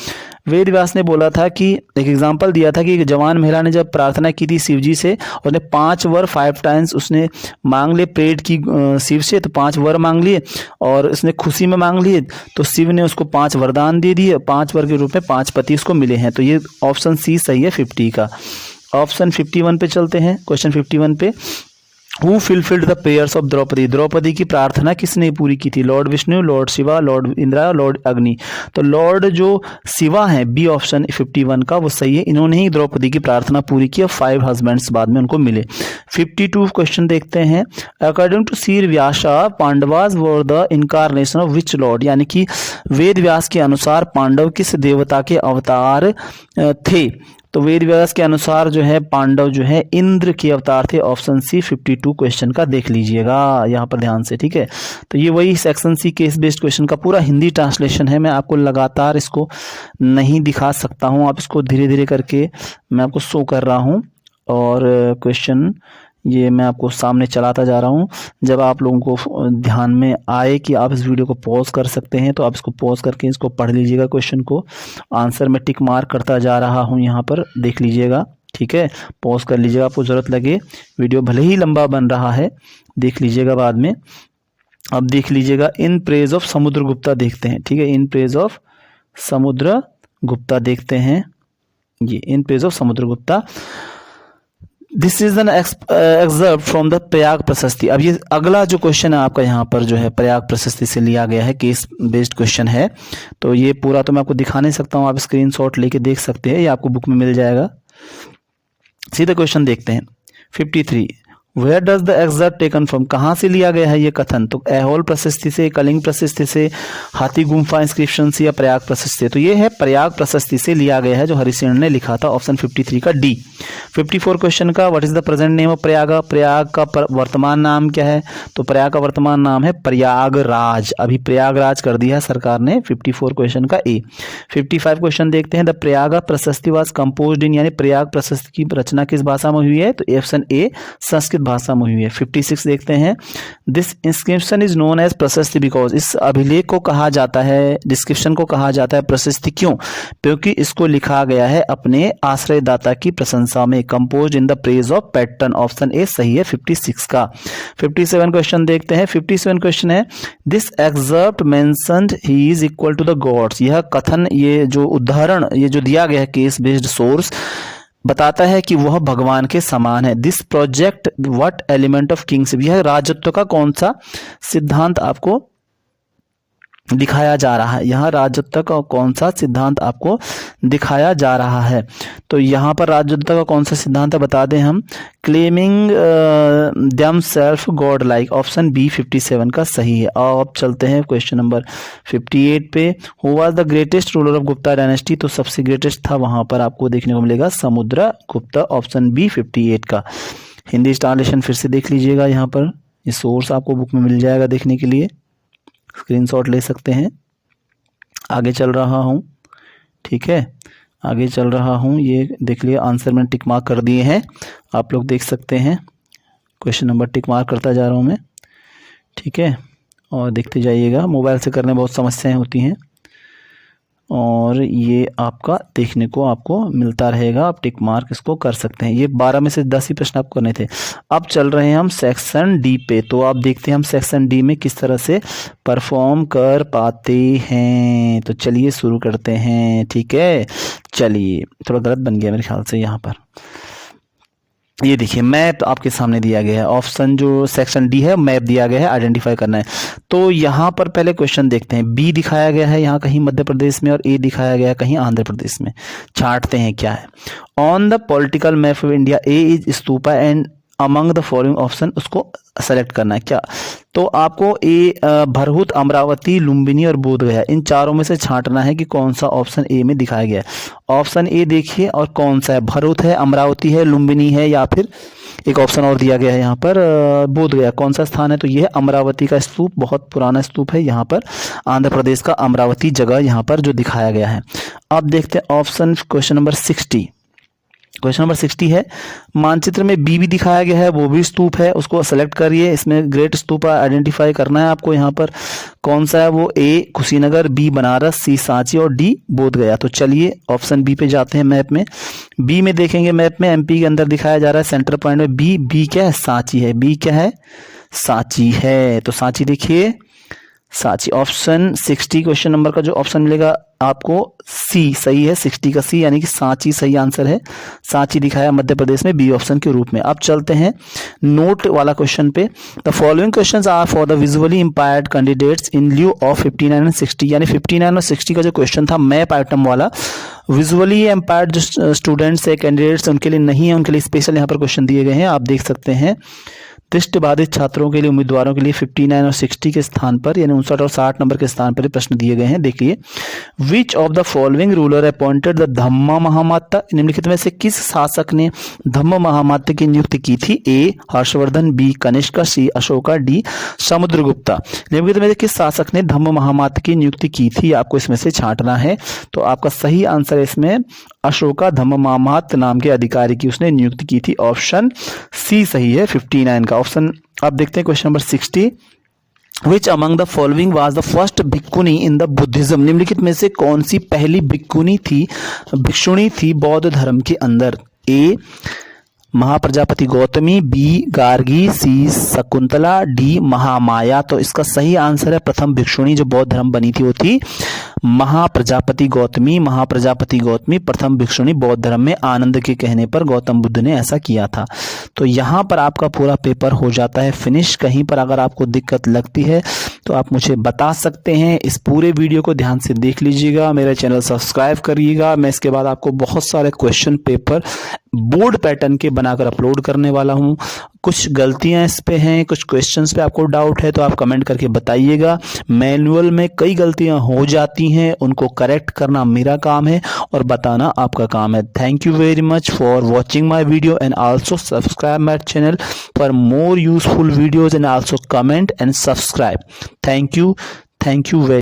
वेद व्यास ने बोला था कि एक एग्जाम्पल दिया था कि एक जवान महिला ने जब प्रार्थना की थी शिव जी से, उसने 5 वर 5 टाइम्स उसने मांग लिए, प्रेड की शिव से, तो 5 वर मांग लिए और उसने खुशी में मांग लिए, तो शिव ने उसको 5 वरदान दे दिए, 5 वर के रूप में 5 पति उसको मिले हैं। तो ये ऑप्शन सी सही है 50 का। ऑप्शन 51 पे चलते हैं, क्वेश्चन 51 पे, who fulfilled the prayers of Draupadi. Draupadi की प्रार्थना किसने पूरी की थी, lord Vishnu, lord Shiva, lord Indra, lord Agni. तो लॉर्ड जो शिवा है, बी ऑप्शन 51 का वो सही है, इन्होंने ही द्रौपदी की प्रार्थना पूरी की और 5 हस्बैंड्स बाद में उनको मिले। 52 क्वेश्चन देखते हैं, according to seer Vyasa Pandavas were the incarnation of which lord, यानी कि वेद व्यास के अनुसार पांडव किस देवता के अवतार थे। तो वेद व्यास के अनुसार जो है पांडव जो है इंद्र के अवतार थे, ऑप्शन सी 52 क्वेश्चन का देख लीजिएगा यहाँ पर ध्यान से, ठीक है। तो ये वही section C case based question का पूरा हिंदी ट्रांसलेशन है, मैं आपको लगातार इसको नहीं दिखा सकता हूँ, आप इसको धीरे धीरे करके मैं आपको शो कर रहा हूँ, और क्वेश्चन ये मैं आपको सामने चलाता जा रहा हूँ। जब आप लोगों को ध्यान में आए कि आप इस वीडियो को पॉज कर सकते हैं तो आप इसको पॉज करके इसको पढ़ लीजिएगा, क्वेश्चन को आंसर में टिक मार्क करता जा रहा हूँ, यहाँ पर देख लीजिएगा, ठीक है। पॉज कर लीजिएगा, आपको ज़रूरत लगे, वीडियो भले ही लंबा बन रहा है, देख लीजिएगा बाद में। अब देख लीजिएगा, इन प्रेज ऑफ समुद्रगुप्ता देखते हैं, ठीक है, इन प्रेज ऑफ समुद्रगुप्ता देखते हैं, ये in praise of Samudragupta. This is an excerpt from the Prayag प्रशस्ति। अब ये अगला जो क्वेश्चन है आपका यहाँ पर जो है प्रयाग प्रशस्ति से लिया गया है, केस बेस्ड क्वेश्चन है। तो ये पूरा तो मैं आपको दिखा नहीं सकता हूँ, आप स्क्रीनशॉट लेके देख सकते हैं, ये आपको बुक में मिल जाएगा। सीधा क्वेश्चन देखते हैं 53, where does the excerpt taken from, कहाँ से लिया गया है ये कथन। तो ऐहोल प्रशस्ति से, कलिंग प्रशस्ति से, हाथी गुम्फा इंस्क्रिप्शन से, या प्रयाग प्रशस्ति से। तो ये है प्रयाग प्रशस्ति से लिया गया है जो हरिसेन ने लिखा था, ऑप्शन 53 का डी। 54 क्वेश्चन का, what is the present name of Prayag, Prayag का वर्तमान नाम क्या है। तो प्रयाग का वर्तमान नाम है प्रयागराज, अभी प्रयागराज कर दिया है सरकार ने, 54 क्वेश्चन का ए। 55 क्वेश्चन देखते हैं, द प्रयाग प्रशस्ति वाज कंपोज्ड इन, यानी प्रयाग प्रशस्ति की रचना किस भाषा में हुई है, तो ऑप्शन ए संस्कृत भाषा में हुई है। 56 देखते हैं, this inscription is known as prashasti because, इस अभिलेख को कहा जाता है, डिस्क्रिप्शन को कहा जाता है प्रशस्ति, क्यों, क्योंकि इसको लिखा गया है अपने आश्रयदाता की प्रशंसा में, composed in the praise of pattern, option A सही है 56 का। 57 क्वेश्चन देखते हैं, 57 क्वेश्चन है, this excerpt mentioned he is equal to the gods. यह कथन, ये जो उदाहरण, ये जो दिया गया है केस बेस्ड सोर्स, बताता है कि वह भगवान के समान है। This project what element of kingship, यह राजत्व का कौन सा सिद्धांत आपको दिखाया जा रहा है, यहाँ राजत्व का कौन सा सिद्धांत आपको दिखाया जा रहा है। तो यहाँ पर राजत्व का कौन सा सिद्धांत है बता दें हम, claiming them self god like, option B 57 का सही है। और अब चलते हैं क्वेश्चन नंबर 58 पे, who was the greatest ruler of Gupta dynasty. तो सबसे ग्रेटेस्ट था वहाँ पर आपको देखने को मिलेगा समुद्रगुप्त, ऑप्शन बी 58 का। हिंदी ट्रांसलेशन फिर से देख लीजिएगा, यहाँ पर ये सोर्स आपको बुक में मिल जाएगा देखने के लिए, स्क्रीनशॉट ले सकते हैं। आगे चल रहा हूँ, ठीक है, आगे चल रहा हूँ, ये देख लिया, आंसर मैंने टिक मार्क कर दिए हैं, आप लोग देख सकते हैं, क्वेश्चन नंबर टिक मार्क करता जा रहा हूँ मैं, ठीक है, और देखते जाइएगा, मोबाइल से करने बहुत समस्याएं होती हैं, और ये आपका देखने को आपको मिलता रहेगा, आप टिक मार्क इसको कर सकते हैं। ये 12 में से 10 ही प्रश्न आपको करने थे। अब चल रहे हैं हम सेक्शन डी पे, तो आप देखते हैं हम सेक्शन डी में किस तरह से परफॉर्म कर पाते हैं। तो चलिए शुरू करते हैं, ठीक है। चलिए, थोड़ा गलत बन गया मेरे ख्याल से यहाँ पर, ये देखिए मैप आपके सामने दिया गया है, ऑप्शन जो सेक्शन डी है मैप दिया गया है, आइडेंटिफाई करना है। तो यहाँ पर पहले क्वेश्चन देखते हैं, बी दिखाया गया है यहाँ कहीं मध्य प्रदेश में और ए दिखाया गया है कहीं आंध्र प्रदेश में, छांटते हैं क्या है। On the political map of India, A is stupa and among the following option उसको सेलेक्ट करना है क्या। तो आपको ए भरहुत, अमरावती, लुम्बिनी और बोधगया इन चारों में से छांटना है कि कौन सा ऑप्शन ए में दिखाया गया है। ऑप्शन ए देखिए और कौन सा है, भरहुत है, अमरावती है, लुम्बिनी है, या फिर एक ऑप्शन और दिया गया है यहाँ पर बोधगया। कौन सा स्थान है, तो ये है अमरावती का स्तूप, बहुत पुराना स्तूप है यहाँ पर, आंध्र प्रदेश का अमरावती जगह यहाँ पर जो दिखाया गया है। अब देखते हैं option question number 60। Question number 60 है, मानचित्र में बी भी दिखाया गया है, वो भी स्तूप है, उसको सेलेक्ट करिए। इसमें ग्रेट स्तूप आइडेंटिफाई करना है आपको यहाँ पर, कौन सा है वो, ए कुशीनगर, बी बनारस, सी सांची और डी बोधगया। तो चलिए ऑप्शन बी पे जाते हैं। मैप में बी में देखेंगे, मैप में एमपी के अंदर दिखाया जा रहा है सेंटर पॉइंट में बी क्या है, सांची है, बी क्या है, सांची है। तो सांची देखिए, सांची। ऑप्शन 60 क्वेश्चन नंबर का जो ऑप्शन मिलेगा आपको सी सही है, 60 का सी यानी कि सांची सही आंसर है। सांची दिखाया मध्य प्रदेश में बी ऑप्शन के रूप में। अब चलते हैं नोट वाला क्वेश्चन पे। The following questions are for the visually impaired candidates in lieu of 59 and 60, यानी 59 और 60 का जो क्वेश्चन था मैप आइटम वाला, विजुअली एम्पायर्ड जो स्टूडेंट्स है, कैंडिडेट्स, उनके लिए नहीं है, उनके लिए स्पेशल यहाँ पर क्वेश्चन दिए गए हैं, आप देख सकते हैं। दृष्टिबाधित छात्रों के लिए, उम्मीदवारों के लिए 59 और 60 के स्थान पर यानी 59 और 60 नंबर के स्थान पर प्रश्न दिए गए हैं। देखिए, which of the following ruler appointed the Dhamma Mahamatta, निम्नलिखित में से किस शासक ने धम्म महामाता की नियुक्ति की थी। ए हर्षवर्धन, बी कनिष्क, सी अशोका, डी समुद्रगुप्ता। निम्नलिखित में से किस शासक ने धम्म महामाता की नियुक्ति की थी, आपको इसमें से छांटना है। तो आपका सही आंसर इसमें अशोका धम्म महामात नाम के अधिकारी की उसने नियुक्ति की थी, ऑप्शन सी सही है 59 का ऑप्शन। अब देखते हैं question number 60। Which among the following was the first Bhikkhuni in the Buddhism, निम्नलिखित में से कौन सी पहली भिक्खुनी थी, भिक्षुणी थी बौद्ध धर्म के अंदर। ए महाप्रजापति गौतमी, बी गार्गी, सी शकुंतला, डी महामाया। तो इसका सही आंसर है प्रथम भिक्षुणी जो बौद्ध धर्म बनी थी वो थी महाप्रजापति गौतमी। महाप्रजापति गौतमी प्रथम भिक्षुणी बौद्ध धर्म में, आनंद के कहने पर गौतम बुद्ध ने ऐसा किया था। तो यहाँ पर आपका पूरा पेपर हो जाता है फिनिश। कहीं पर अगर आपको दिक्कत लगती है तो आप मुझे बता सकते हैं। इस पूरे वीडियो को ध्यान से देख लीजिएगा, मेरा चैनल सब्सक्राइब करिएगा। मैं इसके बाद आपको बहुत सारे क्वेश्चन पेपर बोर्ड पैटर्न के बनाकर अपलोड करने वाला हूं। कुछ गलतियां इस पे हैं, कुछ क्वेश्चंस पे आपको डाउट है तो आप कमेंट करके बताइएगा। मैनुअल में कई गलतियां हो जाती हैं, उनको करेक्ट करना मेरा काम है और बताना आपका काम है। Thank you very much for watching my video and also subscribe my channel for more useful videos and also comment and subscribe. Thank you very